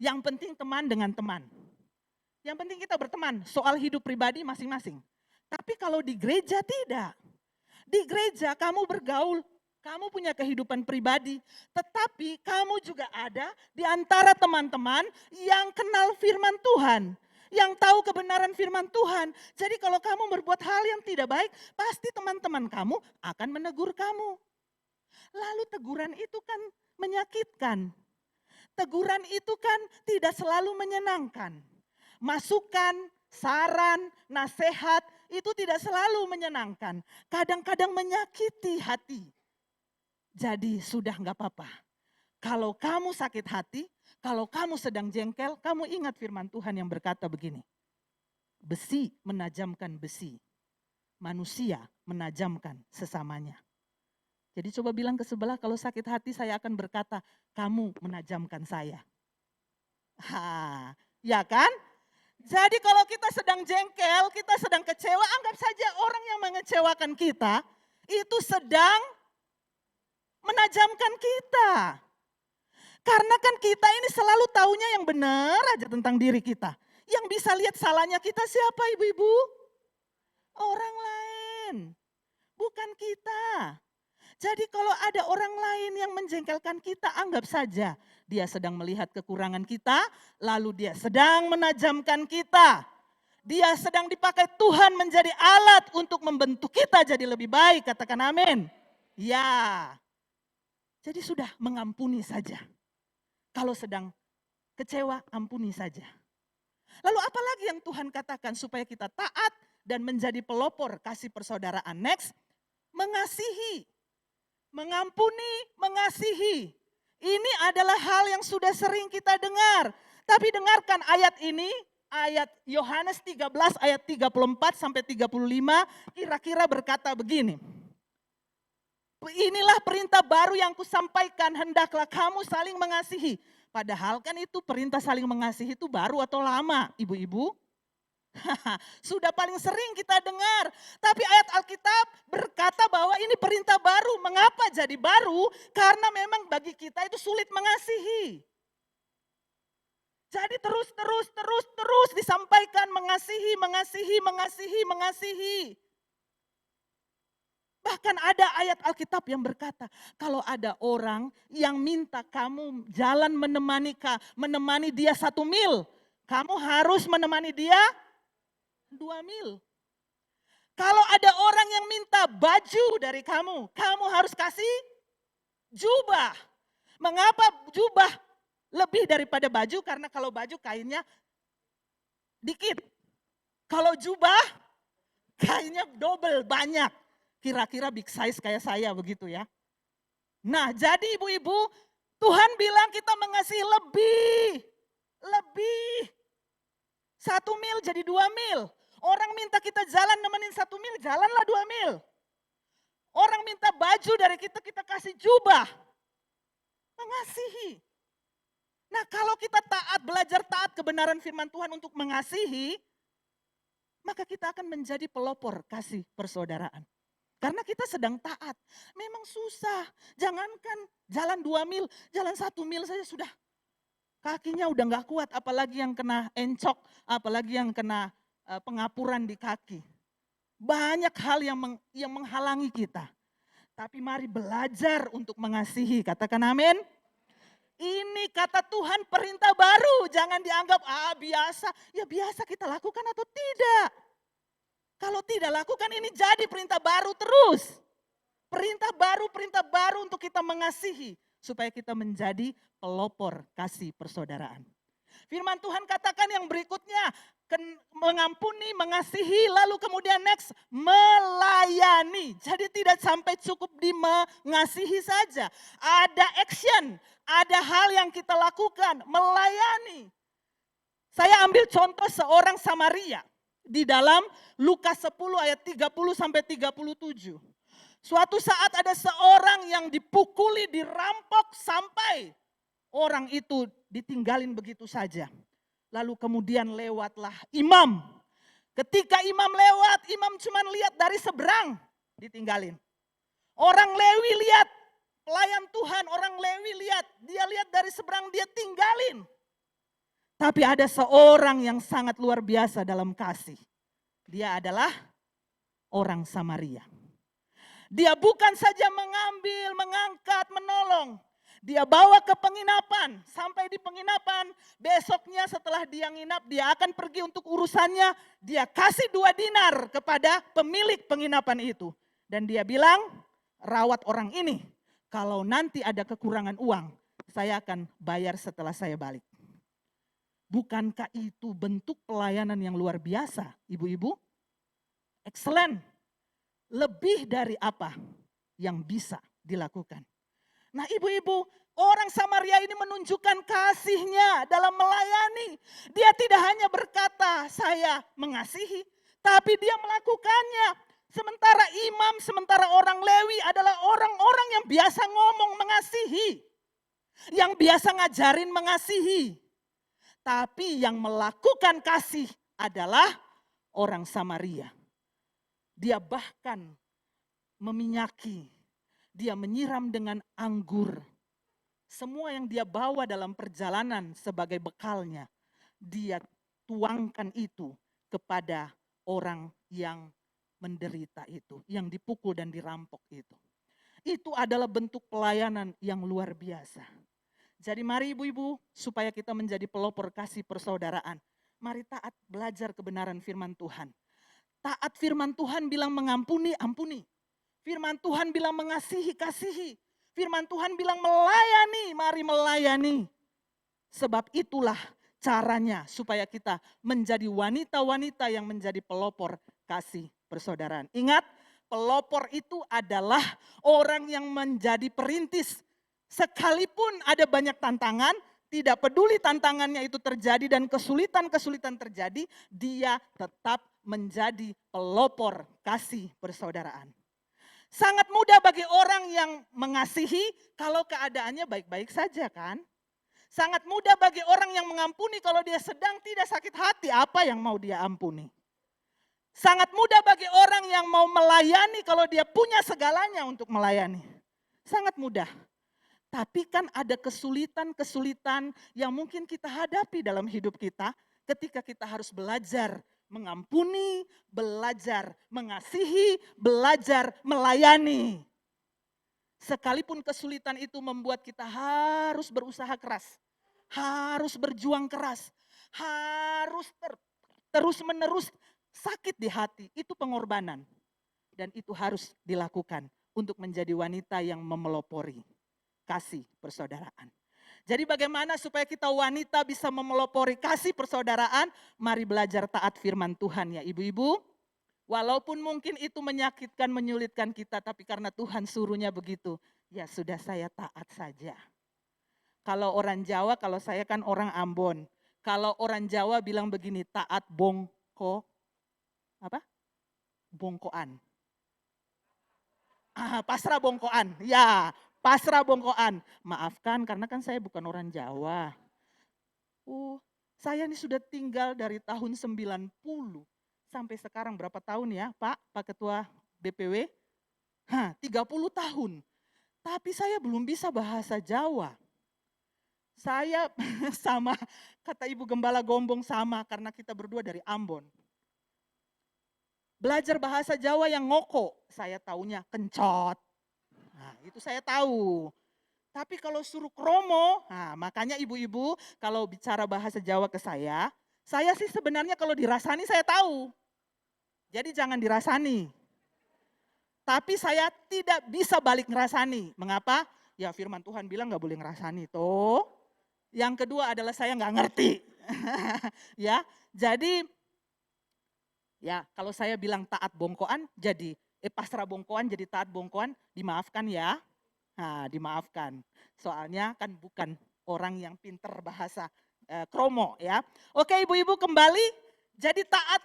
Yang penting teman dengan teman. Yang penting kita berteman, soal hidup pribadi masing-masing. Tapi kalau di gereja tidak. Di gereja kamu bergaul, kamu punya kehidupan pribadi. Tetapi kamu juga ada di antara teman-teman yang kenal firman Tuhan. Yang tahu kebenaran firman Tuhan. Jadi kalau kamu berbuat hal yang tidak baik, pasti teman-teman kamu akan menegur kamu. Lalu teguran itu kan menyakitkan. Teguran itu kan tidak selalu menyenangkan. Masukan, saran, nasihat itu tidak selalu menyenangkan. Kadang-kadang menyakiti hati. Jadi sudah gak apa-apa. Kalau kamu sakit hati, kalau kamu sedang jengkel, kamu ingat firman Tuhan yang berkata begini. Besi menajamkan besi, manusia menajamkan sesamanya. Jadi coba bilang ke sebelah, kalau sakit hati saya akan berkata, kamu menajamkan saya. Ya kan? Jadi kalau kita sedang jengkel, kita sedang kecewa, anggap saja orang yang mengecewakan kita itu sedang menajamkan kita. Karena kan kita ini selalu taunya yang benar aja tentang diri kita. Yang bisa lihat salahnya kita siapa ibu-ibu? Orang lain, bukan kita. Jadi kalau ada orang lain yang menjengkelkan kita, anggap saja dia sedang melihat kekurangan kita, lalu dia sedang menajamkan kita. Dia sedang dipakai Tuhan menjadi alat untuk membentuk kita jadi lebih baik, katakan amin. Ya, jadi sudah mengampuni saja. Kalau sedang kecewa, ampuni saja. Lalu apa lagi yang Tuhan katakan supaya kita taat dan menjadi pelopor kasih persaudaraan? Next, mengasihi. Mengampuni, mengasihi. Ini adalah hal yang sudah sering kita dengar. Tapi dengarkan ayat ini, ayat Yohanes 13 ayat 34 sampai 35 kira-kira berkata begini. Inilah perintah baru yang kusampaikan, hendaklah kamu saling mengasihi. Padahal kan itu perintah saling mengasihi itu baru atau lama, ibu-ibu? Sudah paling sering kita dengar. Tapi ayat Alkitab berkata bahwa ini perintah baru. Mengapa jadi baru? Karena memang bagi kita itu sulit mengasihi. Jadi terus disampaikan mengasihi, mengasihi, mengasihi, mengasihi. Bahkan ada ayat Alkitab yang berkata, kalau ada orang yang minta kamu jalan menemani dia 1 mil, kamu harus menemani dia 2 mil. Kalau ada orang yang minta baju dari kamu, kamu harus kasih jubah. Mengapa jubah lebih daripada baju? Karena kalau baju kainnya dikit. Kalau jubah kainnya double, banyak. Kira-kira big size kayak saya begitu ya. Nah jadi ibu-ibu, Tuhan bilang kita mengasihi lebih. 1 mil jadi 2 mil. Orang minta kita jalan nemenin 1 mil, jalanlah 2 mil. Orang minta baju dari kita, kita kasih jubah. Mengasihi. Nah kalau kita belajar taat kebenaran firman Tuhan untuk mengasihi, maka kita akan menjadi pelopor kasih persaudaraan. Karena kita sedang taat. Memang susah. Jangankan jalan 2 mil, jalan 1 mil saja sudah. Kakinya udah gak kuat, apalagi yang kena encok, apalagi yang kena pengapuran di kaki. Banyak hal yang menghalangi kita. Tapi mari belajar untuk mengasihi. Katakan amin. Ini kata Tuhan perintah baru. Jangan dianggap biasa. Ya biasa kita lakukan atau tidak. Kalau tidak lakukan ini jadi perintah baru terus. Perintah baru untuk kita mengasihi. Supaya kita menjadi pelopor kasih persaudaraan. Firman Tuhan katakan yang berikutnya. Mengampuni, mengasihi, lalu kemudian next melayani. Jadi tidak sampai cukup di mengasihi saja. Ada action, ada hal yang kita lakukan, melayani. Saya ambil contoh seorang Samaria. Di dalam Lukas 10 ayat 30 sampai 37. Suatu saat ada seorang yang dipukuli, dirampok sampai orang itu ditinggalin begitu saja. Lalu kemudian lewatlah imam. Ketika imam lewat, imam cuma lihat dari seberang ditinggalin. Orang Lewi lihat, pelayan Tuhan, orang Lewi lihat, dia lihat dari seberang dia tinggalin. Tapi ada seorang yang sangat luar biasa dalam kasih. Dia adalah orang Samaria. Dia bukan saja mengambil, mengangkat, menolong. Dia bawa ke penginapan. Sampai di penginapan, besoknya setelah dia nginap, dia akan pergi untuk urusannya. Dia kasih 2 dinar kepada pemilik penginapan itu. Dan dia bilang, rawat orang ini. Kalau nanti ada kekurangan uang, saya akan bayar setelah saya balik. Bukankah itu bentuk pelayanan yang luar biasa, ibu-ibu? Excellent. Lebih dari apa yang bisa dilakukan. Nah ibu-ibu, orang Samaria ini menunjukkan kasihnya dalam melayani. Dia tidak hanya berkata, saya mengasihi, tapi dia melakukannya. Sementara imam, sementara orang Lewi adalah orang-orang yang biasa ngomong mengasihi. Yang biasa ngajarin mengasihi. Tapi yang melakukan kasih adalah orang Samaria. Dia bahkan meminyaki, dia menyiram dengan anggur. Semua yang dia bawa dalam perjalanan sebagai bekalnya, dia tuangkan itu kepada orang yang menderita itu, yang dipukul dan dirampok itu. Itu adalah bentuk pelayanan yang luar biasa. Jadi mari ibu-ibu, supaya kita menjadi pelopor kasih persaudaraan. Mari taat belajar kebenaran firman Tuhan. Taat firman Tuhan bilang mengampuni, ampuni. Firman Tuhan bilang mengasihi, kasihi. Firman Tuhan bilang melayani, mari melayani. Sebab itulah caranya supaya kita menjadi wanita-wanita yang menjadi pelopor kasih persaudaraan. Ingat, pelopor itu adalah orang yang menjadi perintis. Sekalipun ada banyak tantangan, tidak peduli tantangannya itu terjadi dan kesulitan-kesulitan terjadi, dia tetap menjadi pelopor kasih persaudaraan. Sangat mudah bagi orang yang mengasihi kalau keadaannya baik-baik saja kan. Sangat mudah bagi orang yang mengampuni kalau dia sedang tidak sakit hati, apa yang mau dia ampuni. Sangat mudah bagi orang yang mau melayani kalau dia punya segalanya untuk melayani. Sangat mudah. Tapi kan ada kesulitan-kesulitan yang mungkin kita hadapi dalam hidup kita ketika kita harus belajar mengampuni, belajar mengasihi, belajar melayani. Sekalipun kesulitan itu membuat kita harus berusaha keras, harus berjuang keras, harus terus-menerus sakit di hati, itu pengorbanan. Dan itu harus dilakukan untuk menjadi wanita yang memelopori kasih persaudaraan. Jadi bagaimana supaya kita wanita bisa memelopori kasih persaudaraan? Mari belajar taat firman Tuhan ya ibu-ibu. Walaupun mungkin itu menyakitkan, menyulitkan kita, tapi karena Tuhan suruhnya begitu, ya sudah saya taat saja. Kalau orang Jawa, kalau saya kan orang Ambon. Kalau orang Jawa bilang begini, taat bongko, apa? Bongkoan. Pasrah bongkoan, ya pasrah bongkoan. Maafkan karena kan saya bukan orang Jawa. Saya ini sudah tinggal dari tahun 90. Sampai sekarang berapa tahun ya Pak Ketua BPW? 30 tahun. Tapi saya belum bisa bahasa Jawa. Saya sama kata Ibu Gembala Gombong sama karena kita berdua dari Ambon. Belajar bahasa Jawa yang ngoko, saya taunya kencot. Nah, itu saya tahu. Tapi kalau suruh kromo, nah makanya ibu-ibu kalau bicara bahasa Jawa ke saya sih sebenarnya kalau dirasani saya tahu. Jadi jangan dirasani. Tapi saya tidak bisa balik ngerasani. Mengapa? Ya firman Tuhan bilang gak boleh ngerasani. Tuh. Yang kedua adalah saya gak ngerti. Ya, jadi ya kalau saya bilang taat bongkoan jadi pasrah bongkoan jadi taat bongkoan, dimaafkan ya. Nah, dimaafkan. Soalnya kan bukan orang yang pinter bahasa kromo ya. Oke ibu-ibu kembali, jadi taat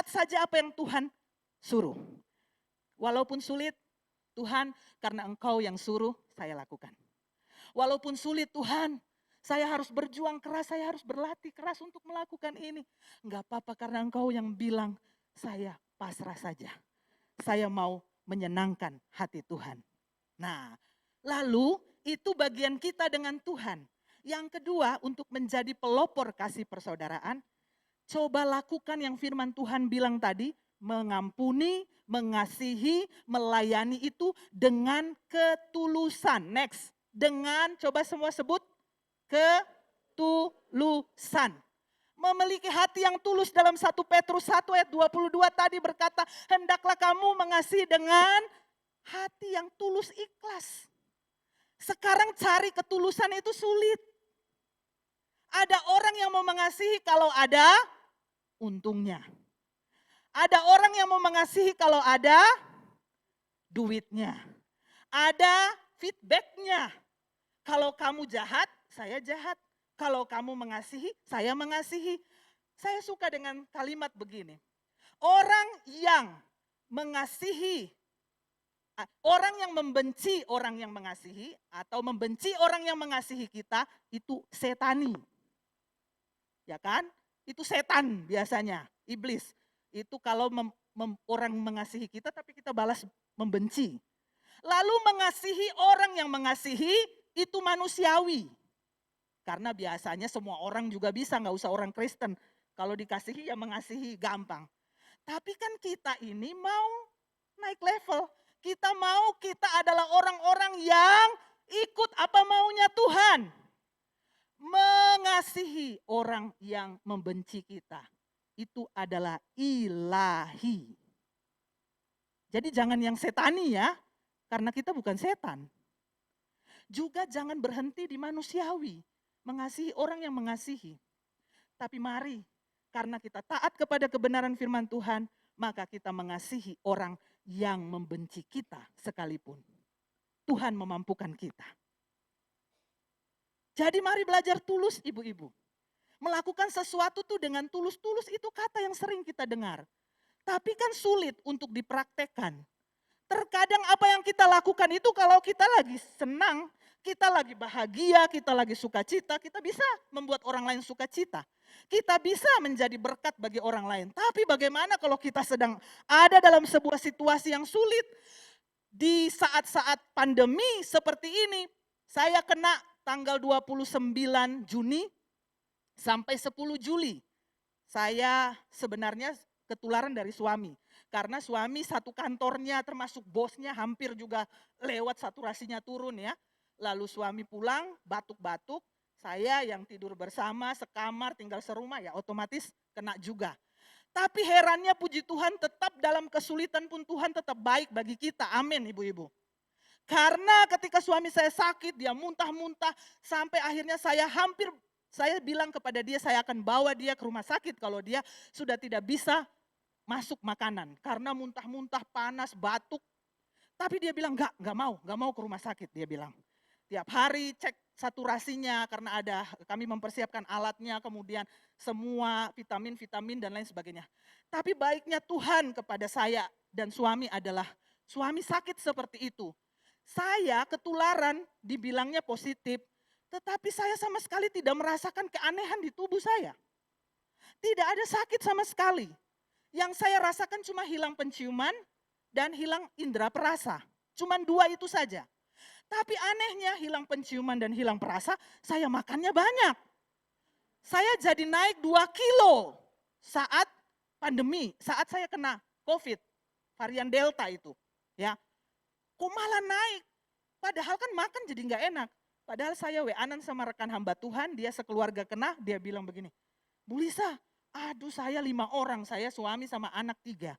saja apa yang Tuhan suruh. Walaupun sulit, Tuhan karena Engkau yang suruh saya lakukan. Walaupun sulit Tuhan, saya harus berjuang keras, saya harus berlatih keras untuk melakukan ini. Enggak apa-apa karena Engkau yang bilang saya pasrah saja. Saya mau menyenangkan hati Tuhan. Nah, lalu itu bagian kita dengan Tuhan. Yang kedua untuk menjadi pelopor kasih persaudaraan, coba lakukan yang firman Tuhan bilang tadi, mengampuni, mengasihi, melayani itu dengan ketulusan. Next, dengan coba semua sebut ketulusan. Memiliki hati yang tulus dalam 1 Petrus 1 ayat 22 tadi berkata, hendaklah kamu mengasihi dengan hati yang tulus ikhlas. Sekarang cari ketulusan itu sulit. Ada orang yang mau mengasihi kalau ada untungnya. Ada orang yang mau mengasihi kalau ada duitnya. Ada feedbacknya. Kalau kamu jahat, saya jahat. Kalau kamu mengasihi, saya mengasihi. Saya suka dengan kalimat begini. Orang yang mengasihi, orang yang membenci orang yang mengasihi, atau membenci orang yang mengasihi kita, itu setani. Ya kan? Itu setan biasanya, iblis. Itu kalau orang mengasihi kita tapi kita balas membenci. Lalu mengasihi orang yang mengasihi itu manusiawi. Karena biasanya semua orang juga bisa, gak usah orang Kristen. Kalau dikasihi ya mengasihi gampang. Tapi kan kita ini mau naik level. Kita adalah orang-orang yang ikut apa maunya Tuhan. Mengasihi orang yang membenci kita. Itu adalah ilahi. Jadi jangan yang setani ya, karena kita bukan setan. Juga jangan berhenti di manusiawi, mengasihi orang yang mengasihi. Tapi mari, karena kita taat kepada kebenaran firman Tuhan, maka kita mengasihi orang yang membenci kita sekalipun. Tuhan memampukan kita. Jadi mari belajar tulus ibu-ibu. Melakukan sesuatu tuh dengan tulus-tulus itu kata yang sering kita dengar. Tapi kan sulit untuk dipraktekkan. Terkadang apa yang kita lakukan itu kalau kita lagi senang, kita lagi bahagia, kita lagi sukacita, kita bisa membuat orang lain sukacita. Kita bisa menjadi berkat bagi orang lain. Tapi bagaimana kalau kita sedang ada dalam sebuah situasi yang sulit? Di saat-saat pandemi seperti ini, saya kena tanggal 29 Juni sampai 10 Juli. Saya sebenarnya ketularan dari suami. Karena suami satu kantornya termasuk bosnya hampir juga lewat saturasinya turun ya. Lalu suami pulang batuk-batuk, saya yang tidur bersama sekamar tinggal serumah ya otomatis kena juga. Tapi herannya puji Tuhan tetap dalam kesulitan pun Tuhan tetap baik bagi kita. Amin ibu-ibu. Karena ketika suami saya sakit, dia muntah-muntah sampai akhirnya saya bilang kepada dia saya akan bawa dia ke rumah sakit kalau dia sudah tidak bisa masuk makanan. Karena muntah-muntah, panas, batuk. Tapi dia bilang enggak mau ke rumah sakit dia bilang. Tiap hari cek saturasinya karena kami mempersiapkan alatnya, kemudian semua vitamin dan lain sebagainya. Tapi baiknya Tuhan kepada saya dan suami adalah suami sakit seperti itu. Saya ketularan dibilangnya positif, tetapi saya sama sekali tidak merasakan keanehan di tubuh saya. Tidak ada sakit sama sekali. Yang saya rasakan cuma hilang penciuman dan hilang indera perasa. Cuma 2 itu saja. Tapi anehnya hilang penciuman dan hilang perasa, saya makannya banyak. Saya jadi naik 2 kilo saat pandemi, saat saya kena COVID, varian Delta itu. Ya, kok malah naik? Padahal kan makan jadi nggak enak. Padahal saya WA-an sama rekan hamba Tuhan, dia sekeluarga kena, dia bilang begini, Bu Lisa, aduh saya 5 orang, saya suami sama anak 3.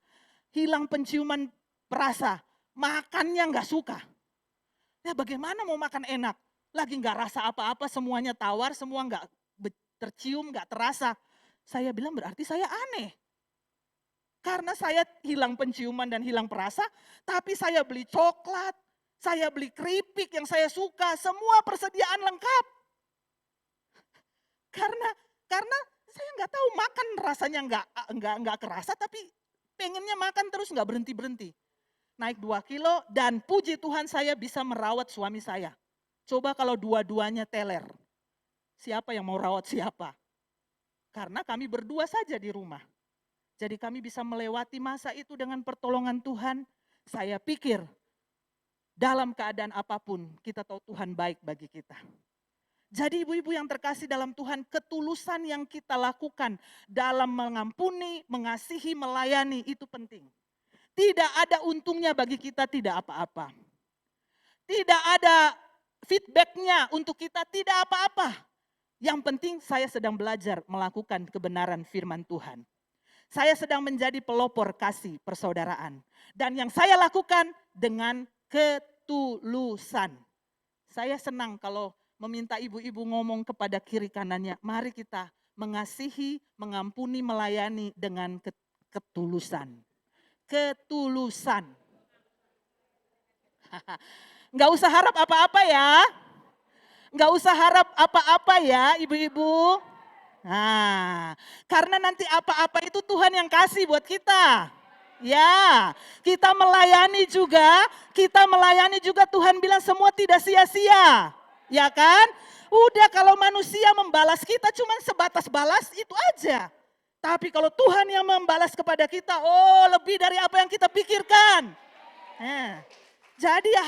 Hilang penciuman perasa, makannya nggak suka. Ya bagaimana mau makan enak? Lagi nggak rasa apa-apa, semuanya tawar, semua nggak tercium, nggak terasa. Saya bilang berarti saya aneh. Karena saya hilang penciuman dan hilang perasa, tapi saya beli coklat, saya beli keripik yang saya suka, semua persediaan lengkap. Karena saya nggak tahu makan rasanya nggak kerasa, tapi pengennya makan terus nggak berhenti. Naik 2 kilo dan puji Tuhan saya bisa merawat suami saya. Coba kalau dua-duanya teler. Siapa yang mau rawat siapa? Karena kami berdua saja di rumah. Jadi kami bisa melewati masa itu dengan pertolongan Tuhan. Saya pikir dalam keadaan apapun kita tahu Tuhan baik bagi kita. Jadi ibu-ibu yang terkasih dalam Tuhan, ketulusan yang kita lakukan dalam mengampuni, mengasihi, melayani itu penting. Tidak ada untungnya bagi kita, tidak apa-apa. Tidak ada feedbacknya untuk kita, tidak apa-apa. Yang penting saya sedang belajar melakukan kebenaran firman Tuhan. Saya sedang menjadi pelopor kasih persaudaraan. Dan yang saya lakukan dengan ketulusan. Saya senang kalau meminta ibu-ibu ngomong kepada kiri kanannya, mari kita mengasihi, mengampuni, melayani dengan ketulusan. Ketulusan. Nggak usah harap apa-apa ya. Nggak usah harap apa-apa ya ibu-ibu. Nah, karena nanti apa-apa itu Tuhan yang kasih buat kita. Ya, kita melayani juga Tuhan bilang semua tidak sia-sia. Ya kan? Udah kalau manusia membalas kita cuma sebatas balas itu aja. Tapi kalau Tuhan yang membalas kepada kita, oh lebih dari apa yang kita pikirkan. Jadi ya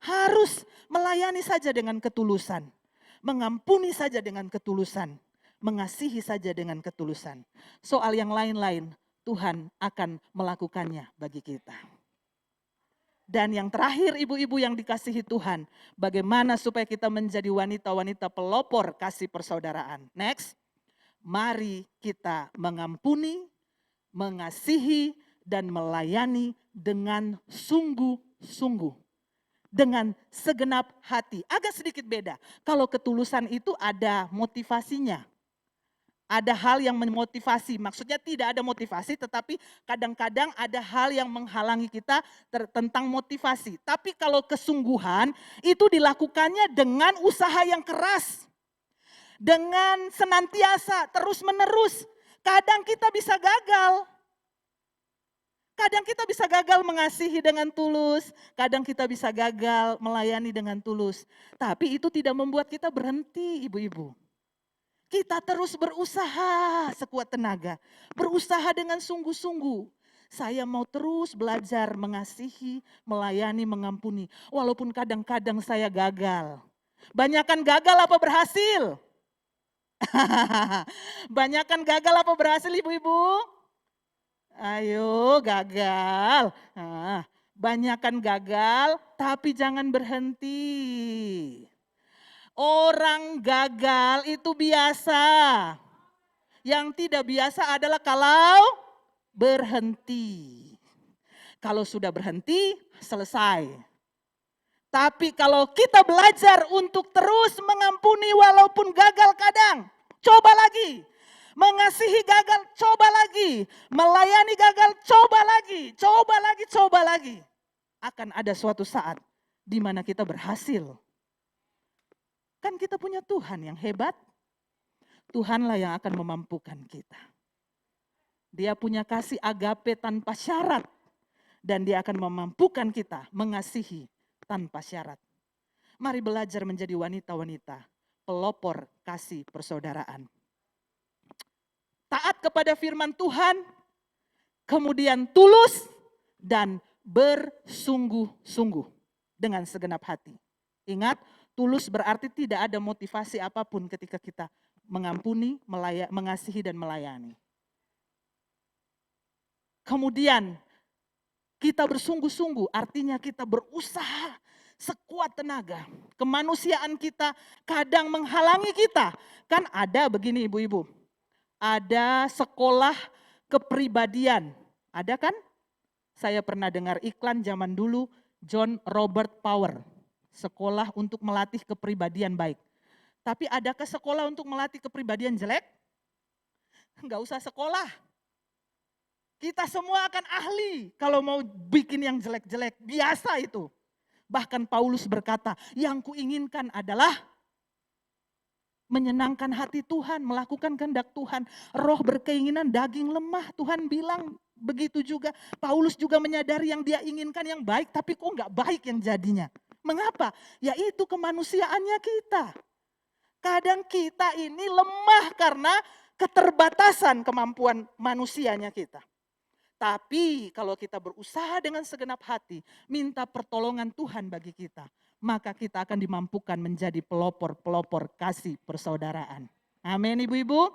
harus melayani saja dengan ketulusan. Mengampuni saja dengan ketulusan. Mengasihi saja dengan ketulusan. Soal yang lain-lain, Tuhan akan melakukannya bagi kita. Dan yang terakhir ibu-ibu yang dikasihi Tuhan, bagaimana supaya kita menjadi wanita-wanita pelopor kasih persaudaraan. Next. Mari kita mengampuni, mengasihi, dan melayani dengan sungguh-sungguh. Dengan segenap hati. Agak sedikit beda. Kalau ketulusan itu ada motivasinya. Ada hal yang memotivasi. Maksudnya tidak ada motivasi tetapi kadang-kadang ada hal yang menghalangi kita tentang motivasi. Tapi kalau kesungguhan itu dilakukannya dengan usaha yang keras. Dengan senantiasa, terus menerus. Kadang kita bisa gagal. Kadang kita bisa gagal mengasihi dengan tulus, kadang kita bisa gagal melayani dengan tulus. Tapi itu tidak membuat kita berhenti, ibu-ibu. Kita terus berusaha sekuat tenaga, berusaha dengan sungguh-sungguh. Saya mau terus belajar mengasihi, melayani, mengampuni. Walaupun kadang-kadang saya gagal. Banyakan gagal apa berhasil? Banyakan gagal apa berhasil, ibu-ibu? Ayo gagal. Nah, banyakan gagal tapi jangan berhenti. Orang gagal itu biasa. Yang tidak biasa adalah kalau berhenti. Kalau sudah berhenti, selesai. Tapi kalau kita belajar untuk terus mengampuni walaupun gagal kadang, coba lagi. Mengasihi gagal, coba lagi. Melayani gagal, coba lagi. Coba lagi, coba lagi. Akan ada suatu saat di mana kita berhasil. Kan kita punya Tuhan yang hebat. Tuhanlah yang akan memampukan kita. Dia punya kasih agape tanpa syarat. Dan dia akan memampukan kita mengasihi tanpa syarat. Mari belajar menjadi wanita-wanita pelopor kasih persaudaraan. Taat kepada firman Tuhan, kemudian tulus dan bersungguh-sungguh dengan segenap hati. Ingat, tulus berarti tidak ada motivasi apapun ketika kita mengampuni, mengasihi dan melayani. Kemudian kita bersungguh-sungguh artinya kita berusaha sekuat tenaga. Kemanusiaan kita kadang menghalangi kita. Kan ada begini ibu-ibu. Ada sekolah kepribadian, ada kan? Saya pernah dengar iklan zaman dulu John Robert Power, sekolah untuk melatih kepribadian baik. Tapi adakah sekolah untuk melatih kepribadian jelek? Enggak usah sekolah. Kita semua akan ahli kalau mau bikin yang jelek-jelek, biasa itu. Bahkan Paulus berkata, yang kuinginkan adalah menyenangkan hati Tuhan, melakukan kehendak Tuhan. Roh berkeinginan, daging lemah. Tuhan bilang begitu juga. Paulus juga menyadari yang dia inginkan yang baik, tapi kok enggak baik yang jadinya. Mengapa? Yaitu kemanusiaannya kita. Kadang kita ini lemah karena keterbatasan kemampuan manusianya kita. Tapi kalau kita berusaha dengan segenap hati, minta pertolongan Tuhan bagi kita, maka kita akan dimampukan menjadi pelopor-pelopor kasih persaudaraan. Amin ibu-ibu.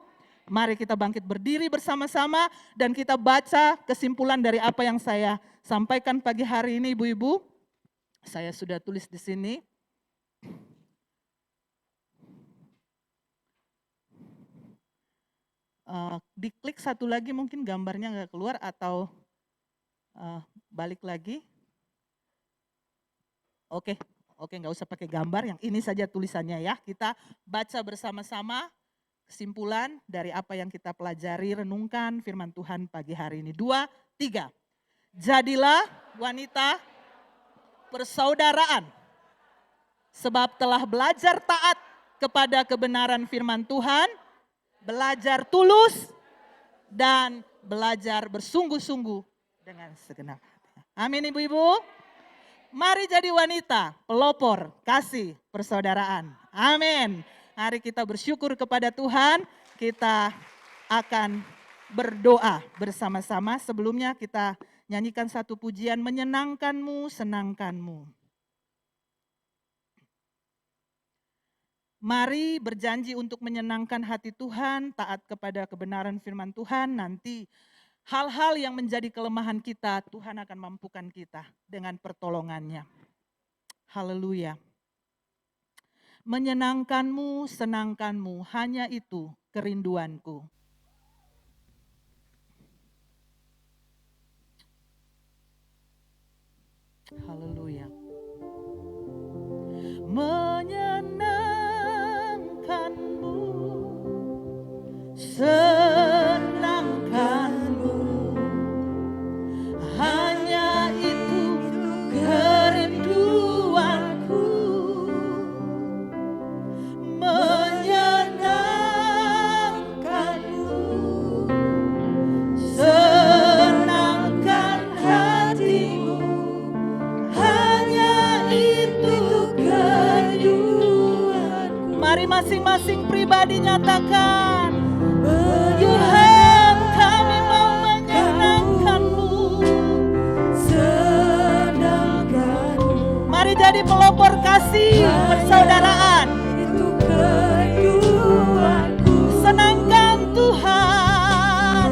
Mari kita bangkit berdiri bersama-sama dan kita baca kesimpulan dari apa yang saya sampaikan pagi hari ini ibu-ibu. Saya sudah tulis di sini. Diklik satu lagi mungkin gambarnya nggak keluar atau balik lagi. Oke, nggak usah pakai gambar, yang ini saja tulisannya ya. Kita baca bersama-sama kesimpulan dari apa yang kita pelajari, renungkan firman Tuhan pagi hari ini. 2, 3. Jadilah wanita persaudaraan, sebab telah belajar taat kepada kebenaran firman Tuhan, belajar tulus, dan belajar bersungguh-sungguh dengan segenap hati. Amin ibu-ibu. Mari jadi wanita pelopor kasih persaudaraan. Amin. Mari kita bersyukur kepada Tuhan. Kita akan berdoa bersama-sama. Sebelumnya kita nyanyikan satu pujian, menyenangkanmu, senangkanmu. Mari berjanji untuk menyenangkan hati Tuhan, taat kepada kebenaran firman Tuhan. Nanti hal-hal yang menjadi kelemahan kita, Tuhan akan mampukan kita dengan pertolongannya. Haleluya. Menyenangkanmu, senangkanmu, hanya itu kerinduanku. Haleluya. Menyenangkanmu, senangkanmu, hanya itu kerinduanku. Menyenangkanmu, senangkan Mari masing-masing pribadi nyatakan, Tuhan kami mau menyenangkan-Mu. Mari jadi pelopor kasih persaudaraan. Senangkan Tuhan,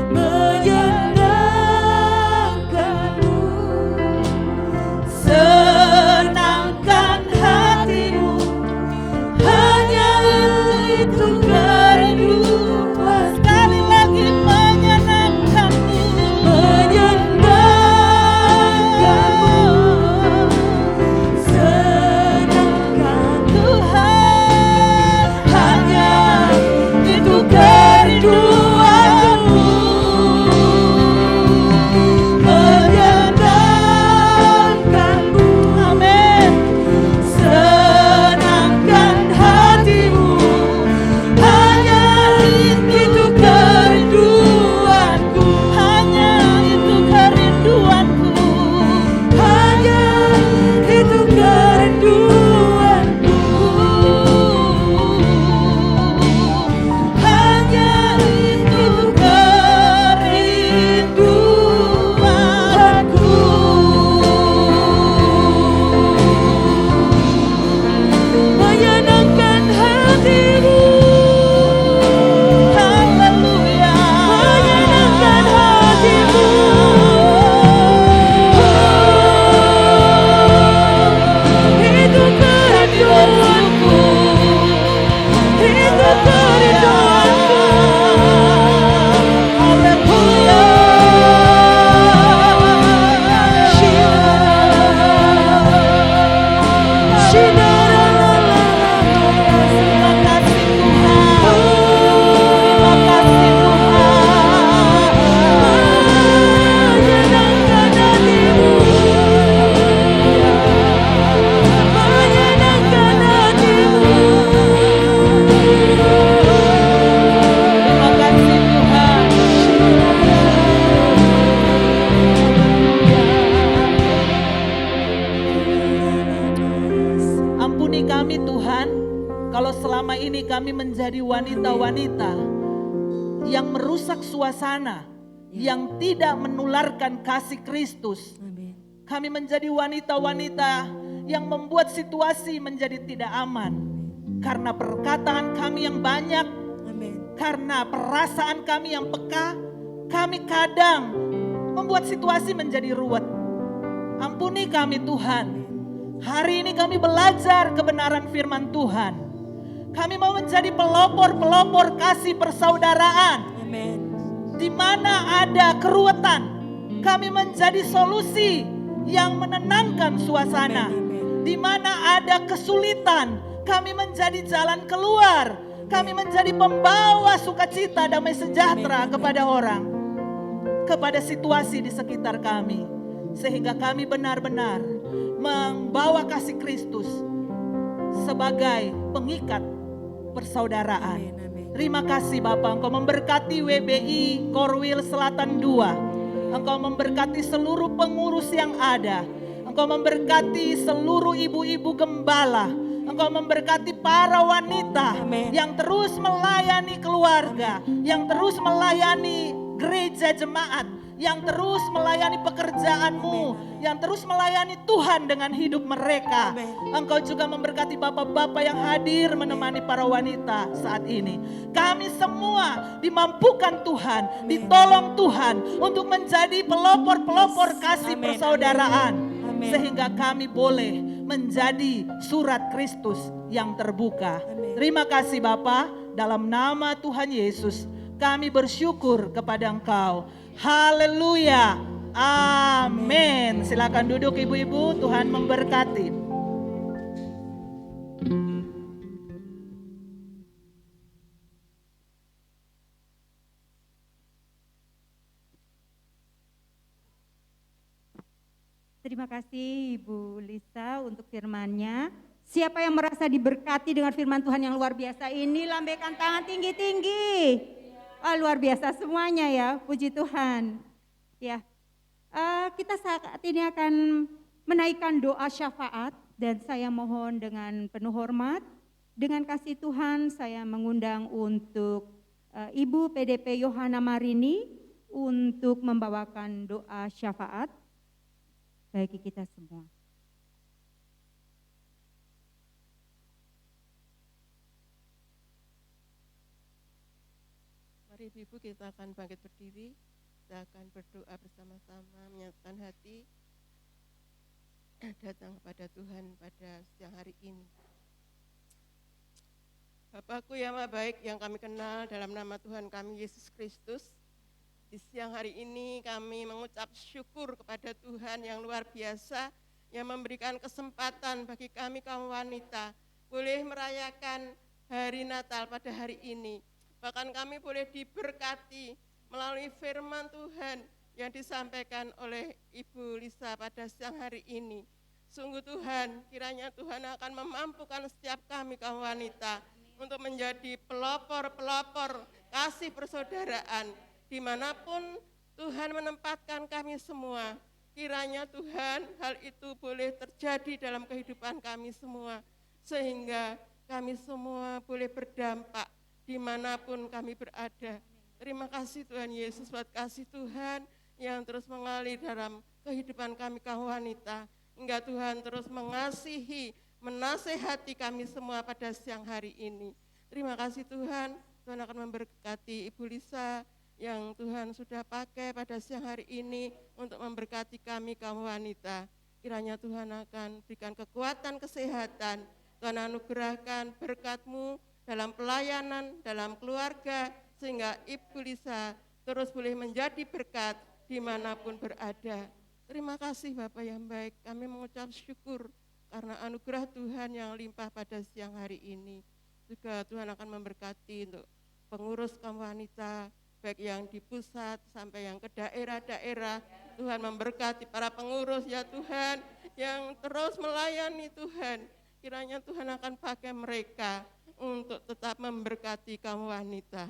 senangkan hatimu, hanya itu kerinduan. Sekali lagi menyenangkanmu, senangkan Tuhan, hanya itu kerinduanmu. Menyenangkanmu, amin. Senangkan hatimu, hanya itu kerinduanku, hanya itu kerinduanku, hanya itu kerinduanku, hanya itu kerinduanku. Menyenangkan hatimu, haleluya. Menyenangkan hatimu, itu kerinduanku, itu kerinduanku, haleluya. Terima kasih Tuhan, terima kasih Tuhan. Menyenangkan hatimu, menyenangkan hatimu. Terima kasih Tuhan. Ampuni kami Tuhan, kalau selama ini kami menjadi wanita-wanita yang merusak suasana, yang tidak menularkan kasih Kristus. Kami menjadi wanita-wanita yang membuat situasi menjadi tidak aman. Karena perkataan kami yang banyak, karena perasaan kami yang peka, kami kadang membuat situasi menjadi ruwet. Ampuni kami Tuhan. Hari ini kami belajar kebenaran firman Tuhan. Kami mau menjadi pelopor-pelopor kasih persaudaraan. Di mana ada keruwetan, kami menjadi solusi yang menenangkan suasana. Di mana ada kesulitan, kami menjadi jalan keluar. Kami menjadi pembawa sukacita, damai sejahtera kepada orang, kepada situasi di sekitar kami. Sehingga kami benar-benar membawa kasih Kristus sebagai pengikat persaudaraan. Terima kasih Bapak, Engkau memberkati WBI Korwil Selatan 2. Engkau memberkati seluruh pengurus yang ada. Engkau memberkati seluruh ibu-ibu gembala. Engkau memberkati para wanita yang terus melayani keluarga, yang terus melayani gereja jemaat, yang terus melayani pekerjaan-Mu, yang terus melayani Tuhan dengan hidup mereka. Engkau juga memberkati bapak-bapak yang hadir menemani para wanita saat ini. Kami semua dimampukan Tuhan, ditolong Tuhan untuk menjadi pelopor-pelopor kasih persaudaraan. Sehingga kami boleh menjadi surat Kristus yang terbuka. Terima kasih Bapa, dalam nama Tuhan Yesus kami bersyukur kepada Engkau. Haleluya. Amin. Silakan duduk ibu-ibu, Tuhan memberkati. Terima kasih Ibu Lisa untuk firman-Nya. Siapa yang merasa diberkati dengan firman Tuhan yang luar biasa ini, lambaikan tangan tinggi-tinggi. Luar biasa semuanya ya, puji Tuhan. Ya, kita saat ini akan menaikkan doa syafaat dan saya mohon dengan penuh hormat Dengan kasih Tuhan saya mengundang untuk Ibu PDP Yohana Marini untuk membawakan doa syafaat bagi kita semua. Mari Ibu kita akan bangkit berdiri, kita akan berdoa bersama-sama menyatukan hati datang kepada Tuhan pada siang hari ini. Bapakku yang maha baik yang kami kenal dalam nama Tuhan kami Yesus Kristus, di siang hari ini kami mengucap syukur kepada Tuhan yang luar biasa yang memberikan kesempatan bagi kami kaum wanita boleh merayakan hari Natal pada hari ini. Bahkan kami boleh diberkati melalui firman Tuhan yang disampaikan oleh Ibu Lisa pada siang hari ini. Sungguh Tuhan, kiranya Tuhan akan memampukan setiap kami kaum wanita untuk menjadi pelopor-pelopor kasih persaudaraan dimanapun Tuhan menempatkan kami semua. Kiranya Tuhan hal itu boleh terjadi dalam kehidupan kami semua, sehingga kami semua boleh berdampak dimanapun kami berada. Terima kasih Tuhan Yesus buat kasih Tuhan yang terus mengalir dalam kehidupan kami kaum wanita, hingga Tuhan terus mengasihi, menasehati kami semua pada siang hari ini. Terima kasih Tuhan, Tuhan akan memberkati Ibu Lisa yang Tuhan sudah pakai pada siang hari ini untuk memberkati kami kaum wanita. Kiranya Tuhan akan berikan kekuatan, kesehatan, Tuhan anugerahkan berkat-Mu dalam pelayanan, dalam keluarga, sehingga Ibu Lisa terus boleh menjadi berkat dimanapun berada. Terima kasih Bapak yang baik, kami mengucap syukur karena anugerah Tuhan yang limpah pada siang hari ini. Juga Tuhan akan memberkati untuk pengurus kaum wanita, baik yang di pusat sampai yang ke daerah-daerah. Tuhan memberkati para pengurus ya Tuhan, yang terus melayani Tuhan. Kiranya Tuhan akan pakai mereka untuk tetap memberkati kaum wanita.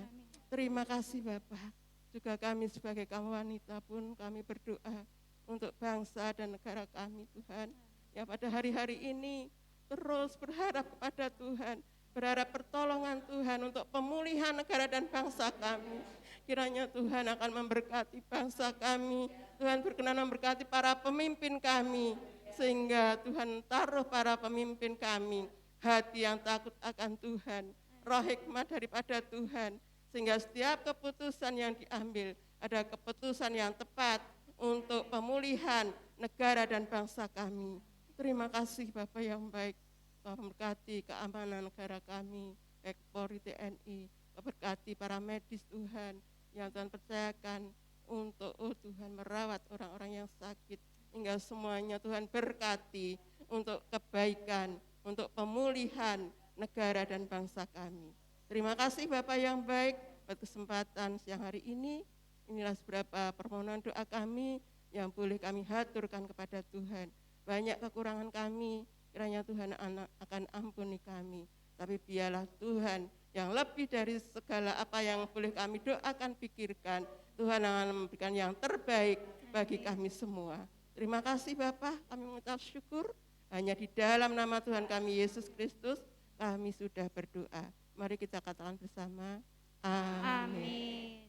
Terima kasih Bapak. Juga kami sebagai kaum wanita pun kami berdoa untuk bangsa dan negara kami Tuhan, yang pada hari-hari ini terus berharap kepada Tuhan, berharap pertolongan Tuhan untuk pemulihan negara dan bangsa kami. Kiranya Tuhan akan memberkati bangsa kami, Tuhan berkenan memberkati para pemimpin kami, sehingga Tuhan taruh para pemimpin kami hati yang takut akan Tuhan, roh hikmat daripada Tuhan, sehingga setiap keputusan yang diambil ada keputusan yang tepat untuk pemulihan negara dan bangsa kami. Terima kasih Bapak yang baik, Tuhan memberkati keamanan negara kami, baik Polri, TNI, memberkati para medis Tuhan, yang Tuhan percayakan untuk Tuhan merawat orang-orang yang sakit, hingga semuanya Tuhan berkati untuk kebaikan, untuk pemulihan negara dan bangsa kami. Terima kasih Bapak yang baik buat kesempatan siang hari ini. Inilah beberapa permohonan doa kami yang boleh kami haturkan kepada Tuhan. Banyak kekurangan kami, kiranya Tuhan akan ampuni kami. Tapi biarlah Tuhan yang lebih dari segala apa yang boleh kami doakan, pikirkan, Tuhan akan memberikan yang terbaik bagi kami semua. Terima kasih Bapak, kami mengucap syukur. Hanya di dalam nama Tuhan kami Yesus Kristus kami sudah berdoa. Mari kita katakan bersama, amin.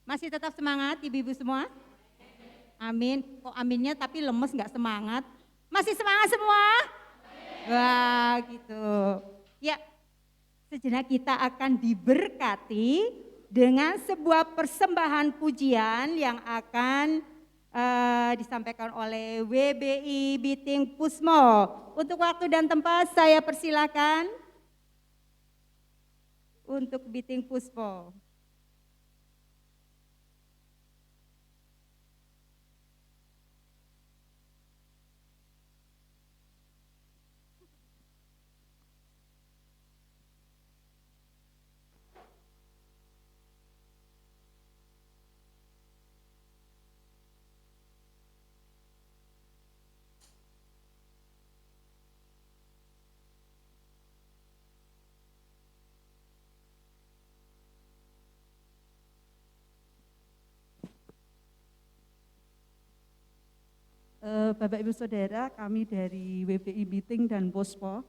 Masih tetap semangat ibu-ibu semua? Amin. Kok aminnya tapi lemes nggak semangat? Masih semangat semua? Wah gitu. Ya, sejenak kita akan diberkati dengan sebuah persembahan pujian yang akan disampaikan oleh WBI Biting Pusmo. Untuk waktu dan tempat saya persilakan untuk Biting Pusmo. Bapak Ibu Saudara, kami dari WBI Meeting dan Pospo,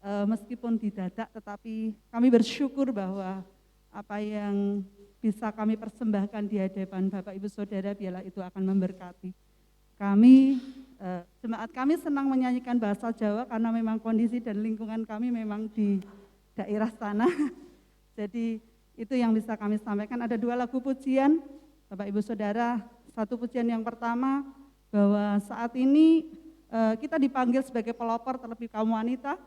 meskipun didadak tetapi kami bersyukur bahwa apa yang bisa kami persembahkan di hadapan Bapak Ibu Saudara biarlah itu akan memberkati. Kami, jemaat kami senang menyanyikan bahasa Jawa karena memang kondisi dan lingkungan kami memang di daerah sana. Jadi itu yang bisa kami sampaikan. Ada 2 lagu pujian, Bapak Ibu Saudara. Satu pujian yang pertama, bahwa saat ini kita dipanggil sebagai pelopor terlebih kaum wanita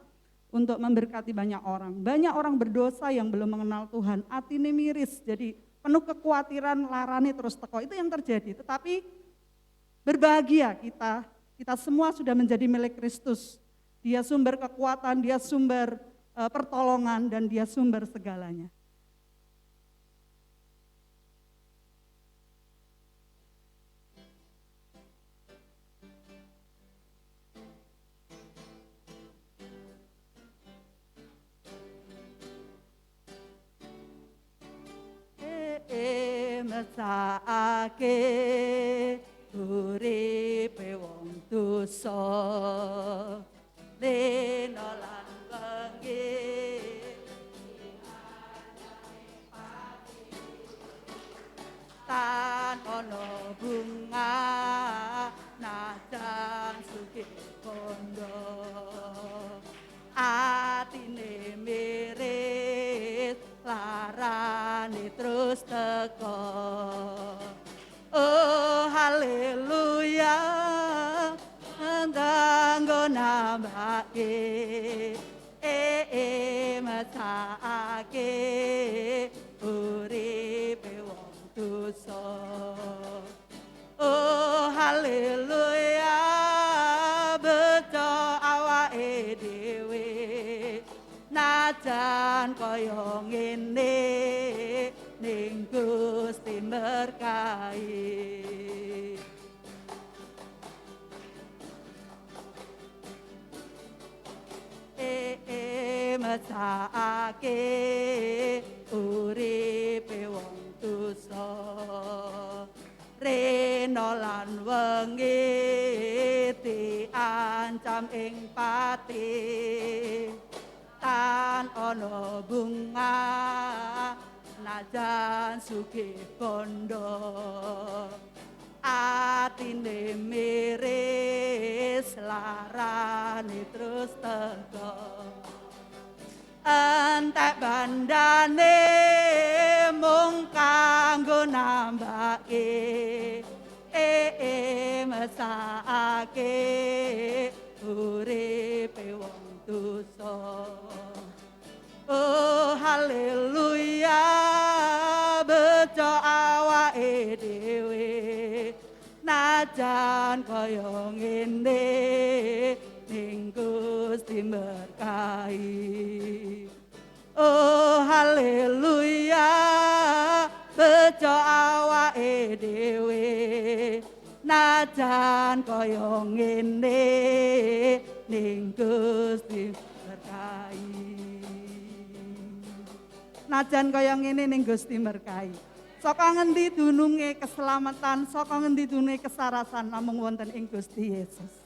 untuk memberkati banyak orang. Banyak orang berdosa yang belum mengenal Tuhan, atine miris, jadi penuh kekhawatiran, larane terus teko. Itu yang terjadi. Tetapi berbahagia kita semua sudah menjadi milik Kristus. Dia sumber kekuatan, dia sumber pertolongan, dan dia sumber segalanya. Mesake uripe wong dosa lena lan bengi tan ono bunga najan sugih kondo atine miris larane terus teko. Oh haleluya, ndanggo nambake mesake uripe wong dosa. Oh haleluya, bejo awake dhewe najan kaya ngene ning Gusti berkahi. Mesake uripe wong dosa rena lan wengi diancam ing pati tan ono bunga najan sugih bondo atine miris larane terus teko entek bandane mung kanggo nambake mesake uripe wong dosa. Oh haleluya, bejo awake dhewe najan kaya ngene ning Gusti berkahi. Oh haleluya, bejo awake dhewe najan kaya ngene ning Gusti berkahi. Najan kaya ngene ning Gusti berkahi. Saka ngendi dununge keselamatan, saka ngendi dununge kesarasan namung wonten ing Gusti Yesus.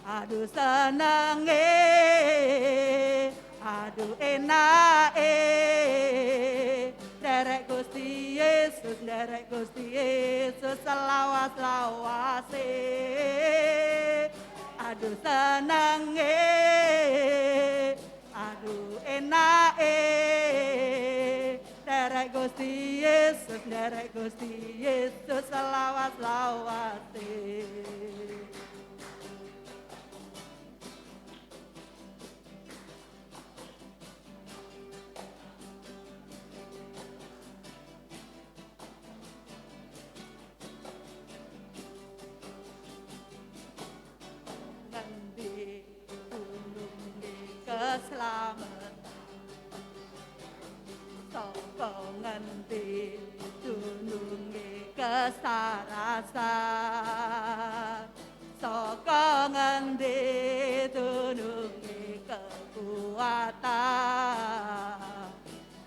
Aduh senenge, aduh enake, derek Gusti Yesus, derek Gusti Yesus selawas-lawase. Aduh senenge, aduh enake, derek nderek Gusti Yesus, nderek Gusti Yesus selawas-lawase. Ngendi tulungi keselamatan, sapa ngendi tulungi kesarasan, saka ngendi tulungi kekuatan,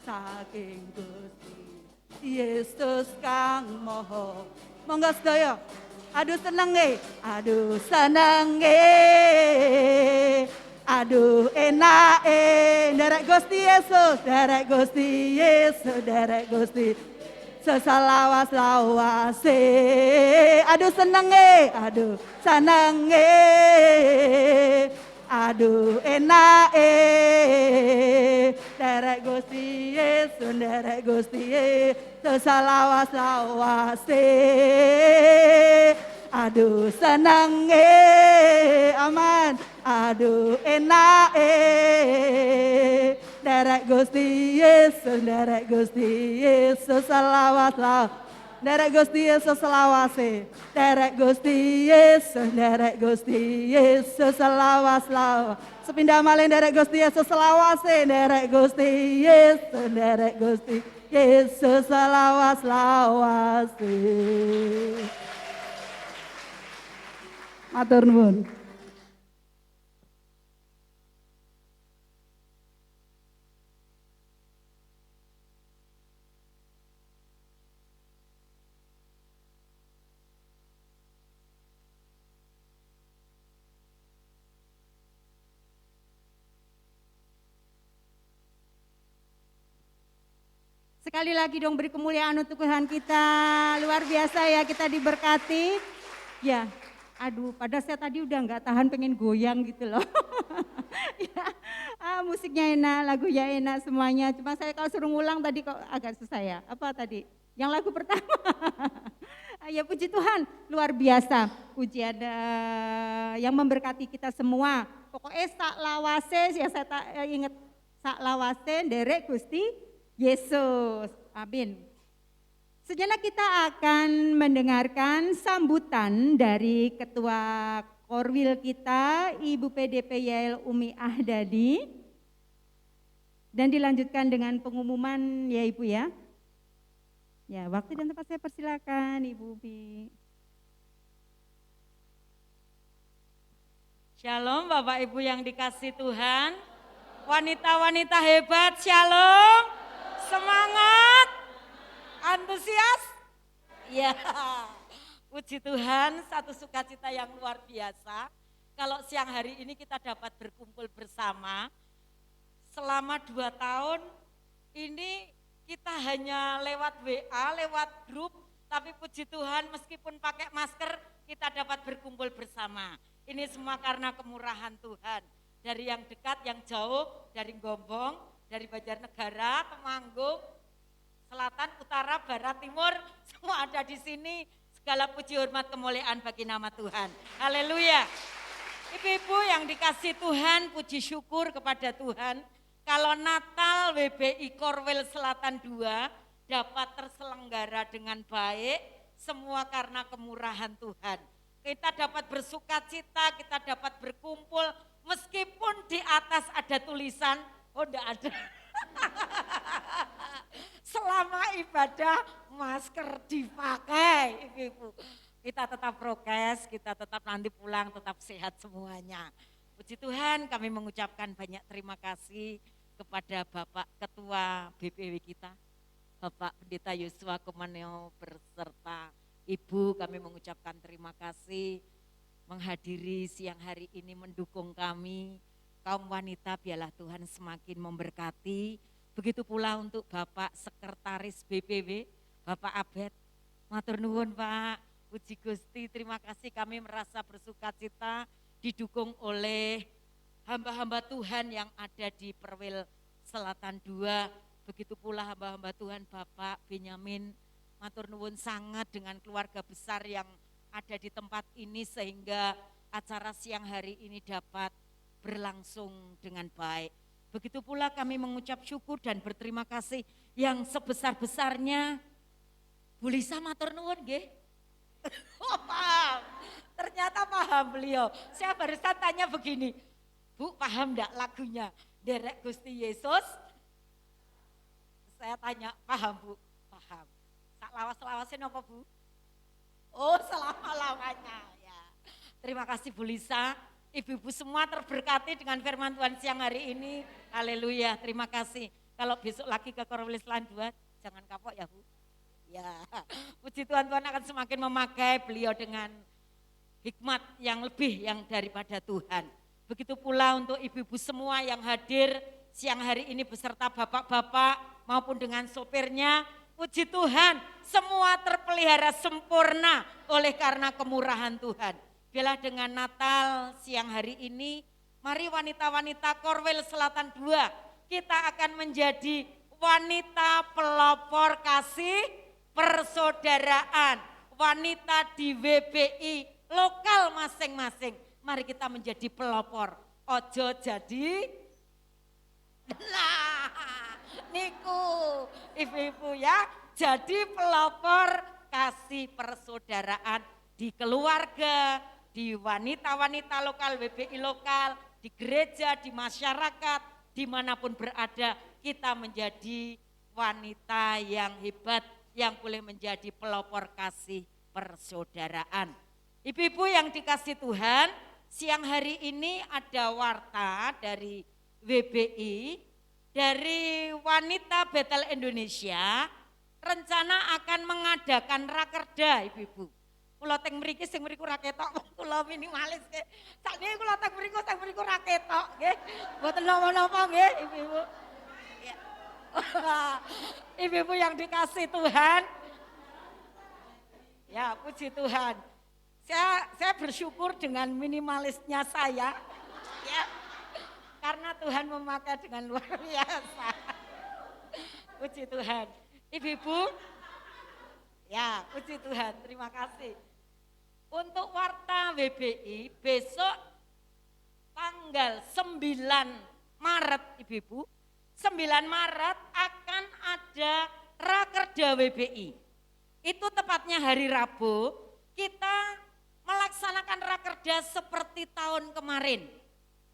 saking Gusti Yesus kang moho. Monggo sedaya. Aduh senenge, aduh senenge, aduh enake, nderek Gusti Yesus, nderek Gusti Yesus, nderek Gusti sesalawas-lawase. Aduh senenge, aduh senenge, aduh enake, nderek Gusti Yesus, nderek Gusti Yesus sesalawas-lawase. Aduh senenge, aman, aduh enake, nderek Gusti Yesus, nderek Gusti Yesus selawas-lawase, nderek Gusti Yesus selawase, nderek Gusti Yesus, nderek Gusti Yesus selawas-lawase. Sepindah malih nderek Gusti Yesus selawase, nderek Gusti Yesus, nderek Gusti Yesus selawas-lawase. Matur nuwun. Sekali lagi dong beri kemuliaan untuk Tuhan kita. Luar biasa ya, kita diberkati. Ya, aduh, pada saya tadi udah nggak tahan pengen goyang gitu loh. Ya, musiknya enak, lagunya enak semuanya. Cuma saya kalau suruh ngulang tadi kok agak susah ya. Apa tadi? Yang lagu pertama. Ya puji Tuhan, luar biasa. Pujian yang memberkati kita semua. Pokoknya sak lawase, ya saya ingat sak lawase nderek Gusti Yesus. Amin. Sejenak kita akan mendengarkan sambutan dari Ketua Korwil kita, Ibu PDP Yael Umi Ahdadi. Dan dilanjutkan dengan pengumuman ya Ibu ya. Ya, waktu dan tempat saya persilakan Ibu Umi. Shalom Bapak Ibu yang dikasih Tuhan. Wanita-wanita hebat, shalom. Semangat. Antusias? Ya, puji Tuhan, satu sukacita yang luar biasa. Kalau siang hari ini kita dapat berkumpul bersama, selama 2 tahun ini kita hanya lewat WA, lewat grup, tapi puji Tuhan meskipun pakai masker kita dapat berkumpul bersama. Ini semua karena kemurahan Tuhan. Dari yang dekat, yang jauh, dari Gombong, dari Banjarnegara, Temanggung, Selatan, Utara, Barat, Timur, semua ada di sini. Segala puji hormat kemuliaan bagi nama Tuhan. Haleluya. Ibu-ibu yang dikasih Tuhan, puji syukur kepada Tuhan. Kalau Natal WBI Korwil Selatan 2 dapat terselenggara dengan baik, semua karena kemurahan Tuhan. Kita dapat bersukacita, kita dapat berkumpul, meskipun di atas ada tulisan, oh enggak ada. Selama ibadah masker dipakai, Ibu. Kita tetap prokes, kita tetap nanti pulang tetap sehat semuanya. Puji Tuhan, kami mengucapkan banyak terima kasih kepada Bapak Ketua BPW kita, Bapak Pendeta Yosua Kumaneo berserta Ibu. Kami mengucapkan terima kasih menghadiri siang hari ini, mendukung kami. Kaum wanita, biarlah Tuhan semakin memberkati. Begitu pula untuk Bapak Sekretaris BPW, Bapak Abed. Matur nuwun Pak, puji Gusti, terima kasih, kami merasa bersukacita didukung oleh hamba-hamba Tuhan yang ada di Perwil Selatan 2 Begitu pula hamba-hamba Tuhan Bapak Benyamin, matur nuwun sangat dengan keluarga besar yang ada di tempat ini sehingga acara siang hari ini dapat berlangsung dengan baik. Begitu pula kami mengucap syukur dan berterima kasih yang sebesar-besarnya. Bu Lisa matur nuwun nggih. Oh, paham. Ternyata paham beliau. Saya barusan tanya begini, Bu paham enggak lagunya Derek Gusti Yesus? Saya tanya, paham Bu? Paham. Sak lawas-lawasin apa Bu? Oh, selama-lamanya ya. Terima kasih Bu Lisa. Ibu-ibu semua terberkati dengan firman Tuhan siang hari ini. Haleluya, terima kasih. Kalau besok lagi ke Korwelislan 2, jangan kapok ya Bu. Ya, puji Tuhan, Tuhan akan semakin memakai beliau dengan hikmat yang lebih yang daripada Tuhan. Begitu pula untuk ibu-ibu semua yang hadir siang hari ini beserta bapak-bapak maupun dengan sopirnya. Puji Tuhan, semua terpelihara sempurna oleh karena kemurahan Tuhan. Biarlah dengan Natal siang hari ini, mari wanita-wanita Korwil Selatan 2, kita akan menjadi wanita pelopor kasih persaudaraan, wanita di WBI lokal masing-masing. Mari kita menjadi pelopor, ojo jadi nah niku ibu-ibu ya, jadi pelopor kasih persaudaraan di keluarga, di wanita-wanita lokal, WBI lokal, di gereja, di masyarakat, dimanapun berada, kita menjadi wanita yang hebat, yang boleh menjadi pelopor kasih persaudaraan. Ibu-ibu yang dikasih Tuhan, siang hari ini ada warta dari WBI, dari Wanita Betel Indonesia, rencana akan mengadakan rakerda ibu-ibu. Kula teng mriki sing mriku ra ketok, kula minimalis nggih. Sakniki kula teng mriku ra ketok nggih. Mboten napa-napa nggih ibu-ibu. Ya. Ibu-ibu yang dikasih Tuhan. Ya, puji Tuhan. Saya bersyukur dengan minimalisnya saya. Ya. Karena Tuhan memakai dengan luar biasa. Puji Tuhan. Ibu-ibu, ya puji Tuhan, terima kasih. Untuk warta WBI besok tanggal 9 Maret ibu-ibu, 9 Maret akan ada rakerda WBI. Itu tepatnya hari Rabu, kita melaksanakan rakerda seperti tahun kemarin.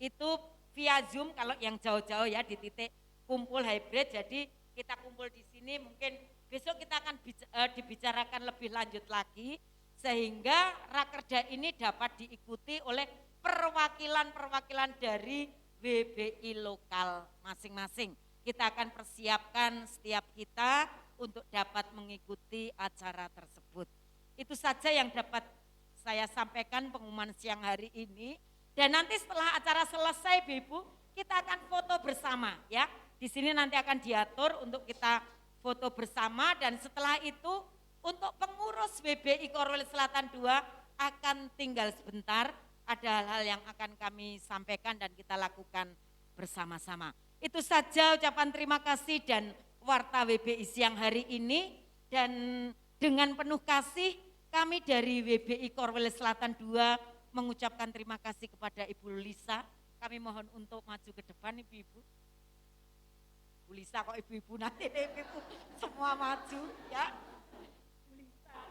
Itu via Zoom kalau yang jauh-jauh ya di titik kumpul hybrid, jadi kita kumpul di sini, mungkin besok kita akan dibicarakan lebih lanjut lagi sehingga rakerda ini dapat diikuti oleh perwakilan-perwakilan dari WBI lokal masing-masing. Kita akan persiapkan setiap kita untuk dapat mengikuti acara tersebut. Itu saja yang dapat saya sampaikan pengumuman siang hari ini. Dan nanti setelah acara selesai Ibu, kita akan foto bersama ya. Di sini nanti akan diatur untuk kita foto bersama dan setelah itu untuk pengurus WBI Korwil Selatan 2 akan tinggal sebentar, ada hal-hal yang akan kami sampaikan dan kita lakukan bersama-sama. Itu saja ucapan terima kasih dan warta WBI siang hari ini, dan dengan penuh kasih kami dari WBI Korwil Selatan 2 mengucapkan terima kasih kepada Ibu Lisa. Kami mohon untuk maju ke depan Ibu-ibu. Bu Lisa kok ibu-ibu, nanti ibu-ibu semua maju ya. Bu Lisa.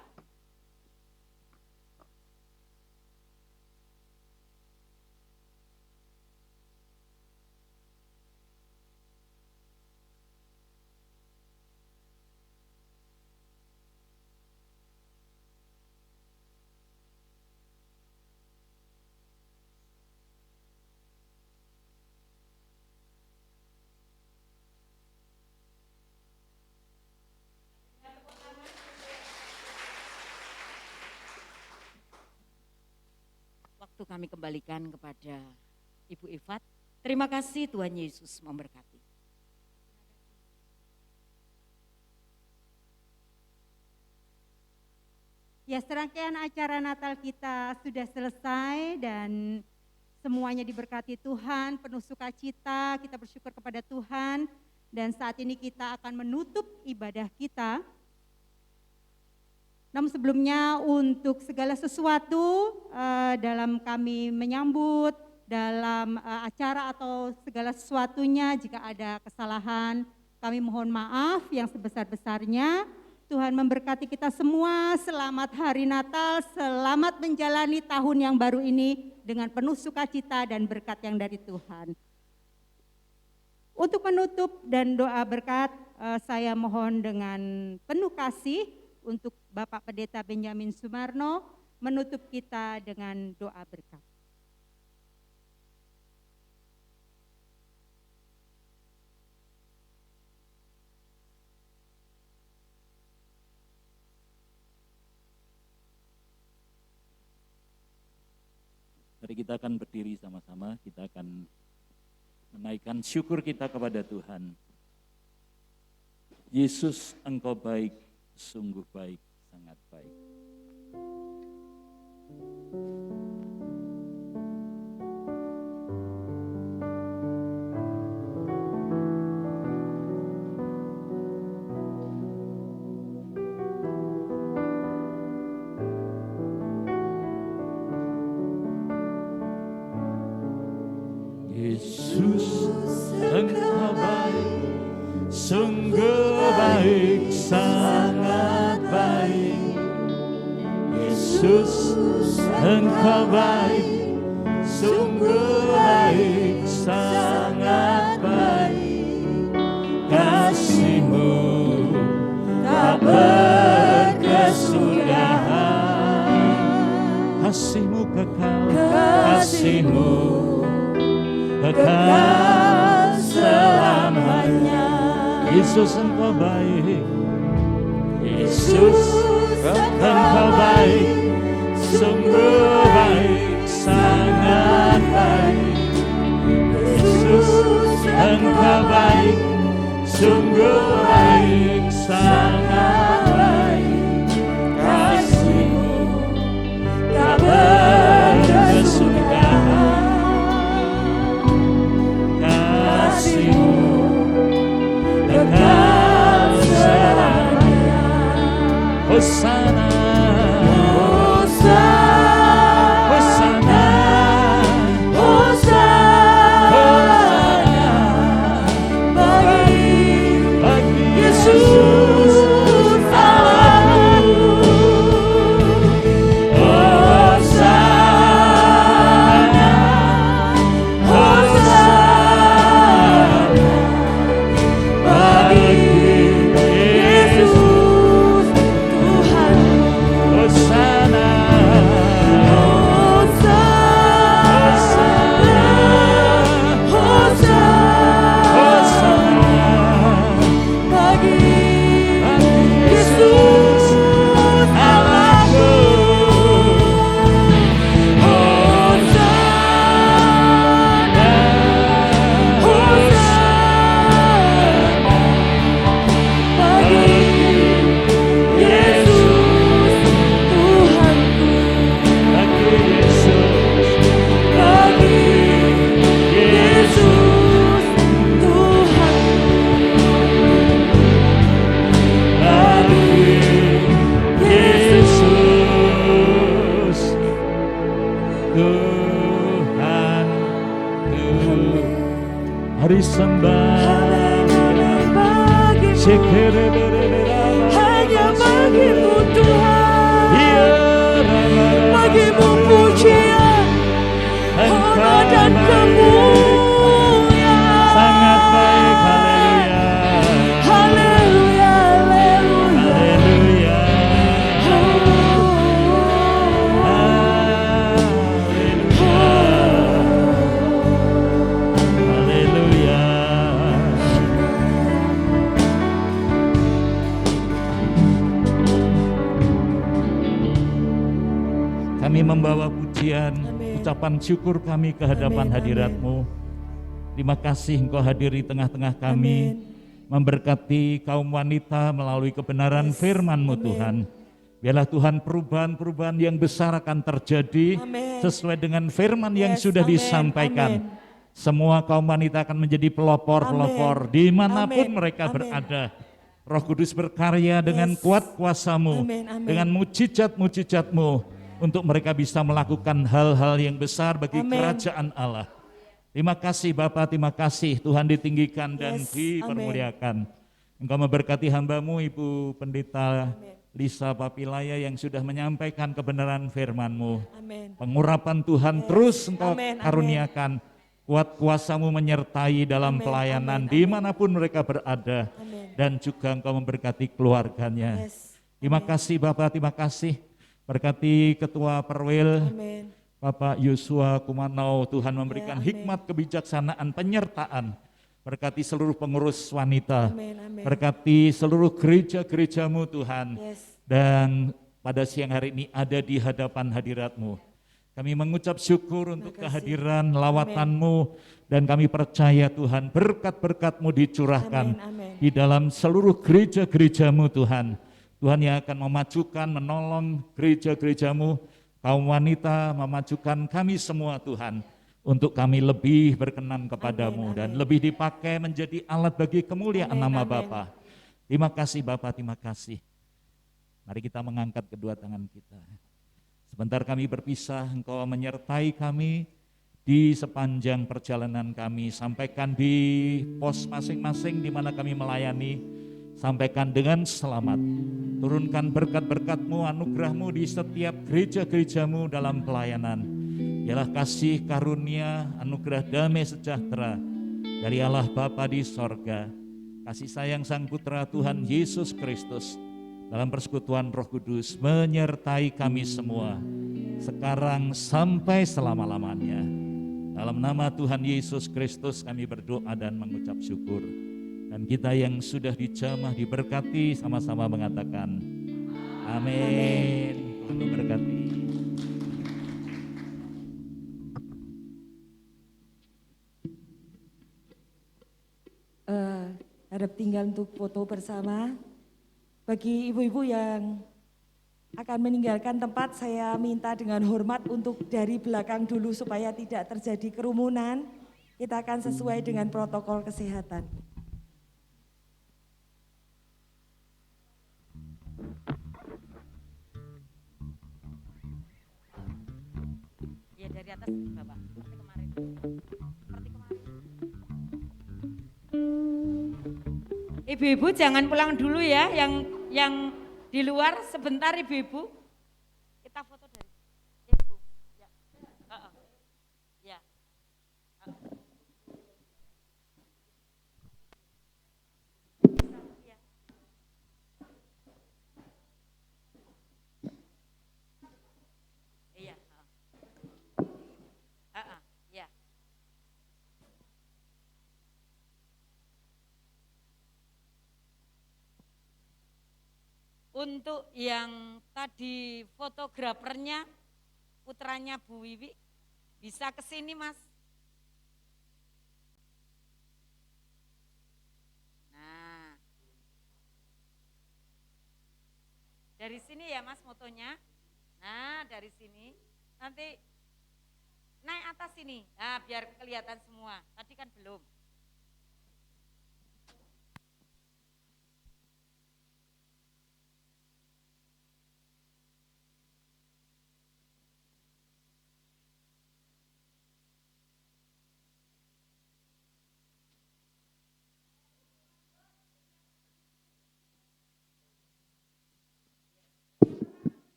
Waktu kami kembalikan kepada Ibu Ifat. Terima kasih, Tuhan Yesus memberkati. Ya, serangkaian acara Natal kita sudah selesai dan semuanya diberkati Tuhan, penuh sukacita, kita bersyukur kepada Tuhan. Dan saat ini kita akan menutup ibadah kita. Namun sebelumnya untuk segala sesuatu dalam kami menyambut dalam acara atau segala sesuatunya, jika ada kesalahan kami mohon maaf yang sebesar-besarnya. Tuhan memberkati kita semua, selamat hari Natal, selamat menjalani tahun yang baru ini dengan penuh sukacita dan berkat yang dari Tuhan. Untuk menutup dan doa berkat, saya mohon dengan penuh kasih untuk Bapak Pendeta Benjamin Sumarno menutup kita dengan doa berkat. Mari kita akan berdiri sama-sama, kita akan menaikkan syukur kita kepada Tuhan. Yesus, Engkau baik, sungguh baik, sangat baik. Yesus, Engkau baik, sungguh baik, sangat baik. Yesus, Engkau baik, sungguh baik, sangat baik. Kasih-Mu tak berkesudahan, kasih-Mu kekal, kasih-Mu kekal selamanya. Yesus, Engkau baik, Yesus, Engkau baik, sungguh baik, sangat baik. Yesus, Engkau baik, sungguh baik, sangat baik. Kasih-Mu tak berkesudahan, kekal selamanya. Hosana, Hosana, Hosana, Hosana, bagi Yesus Allahku. Hosana, Hosana, Hari sembah hanya bagimu Tuhan, bagimu pujian, hormat dan kemuliaan. Sangat baik, haleluya, haleluya, haleluya, haleluya. Kami membawa pujian, ucapan syukur kami ke hadapan hadirat-Mu. Terima kasih Engkau hadir di tengah-tengah kami, memberkati kaum wanita melalui kebenaran firman-Mu Tuhan. Biarlah Tuhan perubahan-perubahan yang besar akan terjadi sesuai dengan firman yang sudah disampaikan. Semua kaum wanita akan menjadi pelopor-pelopor dimanapun Amin. mereka Amin. berada. Roh Kudus berkarya dengan Yes. kuat kuasa-Mu, Amin, amin. dengan mujizat-mujizat-Mu, untuk mereka bisa melakukan hal-hal yang besar bagi Amin. kerajaan Allah. Terima kasih Bapa, terima kasih Tuhan ditinggikan dan Yes, dipermuliakan. Engkau memberkati hamba-Mu Ibu Pendeta Lisa Papilaya yang sudah menyampaikan kebenaran firman-Mu. Amin. Pengurapan Tuhan Yes. terus Engkau Amin, amin. karuniakan. Kuat kuasa-Mu menyertai dalam Amin, pelayanan amin, amin. dimanapun mereka berada. Amin. Dan juga Engkau memberkati keluarganya. Yes. Terima kasih Bapak, terima kasih. Berkati Ketua Perwil, Amin. Bapak Yosua Kumanau, Tuhan memberikan amin. hikmat, kebijaksanaan, penyertaan. Berkati seluruh pengurus wanita. Amin, amin. Berkati seluruh gereja-gereja-Mu Tuhan. Yes. Dan pada siang hari ini ada di hadapan hadirat-Mu. Kami mengucap syukur untuk Terima kasih. kehadiran lawatan-Mu, dan kami percaya Tuhan berkat-berkat-Mu dicurahkan Amin, amin. di dalam seluruh gereja-gereja-Mu Tuhan. Tuhan yang akan memajukan, menolong gereja-gereja-Mu, kaum wanita, memajukan kami semua Tuhan, untuk kami lebih berkenan kepadamu Amin, dan amin. lebih dipakai menjadi alat bagi kemuliaan Amin, nama amin. Bapa. Terima kasih Bapa, terima kasih. Mari kita mengangkat kedua tangan kita. Sebentar kami berpisah, Engkau menyertai kami di sepanjang perjalanan kami. Sampaikan di pos masing-masing di mana kami melayani. Sampaikan dengan selamat. Turunkan berkat-berkat-Mu, anugerah-Mu di setiap gereja-gereja-Mu dalam pelayanan. Ialah kasih karunia, anugerah damai sejahtera dari Allah Bapa di sorga. Kasih sayang Sang Putra Tuhan Yesus Kristus dalam persekutuan Roh Kudus menyertai kami semua, sekarang sampai selama-lamanya. Dalam nama Tuhan Yesus Kristus kami berdoa dan mengucap syukur. Dan kita yang sudah dijamah diberkati sama-sama mengatakan amin. Tuhan memberkati. Harap tinggal untuk foto bersama. Bagi ibu-ibu yang akan meninggalkan tempat, saya minta dengan hormat untuk dari belakang dulu supaya tidak terjadi kerumunan. Kita akan sesuai dengan protokol kesehatan. Ya dari atas Bapak, seperti kemarin. Seperti kemarin. Ibu-ibu jangan pulang dulu ya, yang di luar sebentar ibu-ibu. Kita foto dari ibu. Ya. Ya. Ya. Iya. Ya. Untuk yang tadi fotografernya, putranya Bu Wiwi, bisa ke sini Mas. Nah, dari sini ya Mas fotonya. Nah, dari sini. Nanti naik atas sini, nah biar kelihatan semua. Tadi kan belum.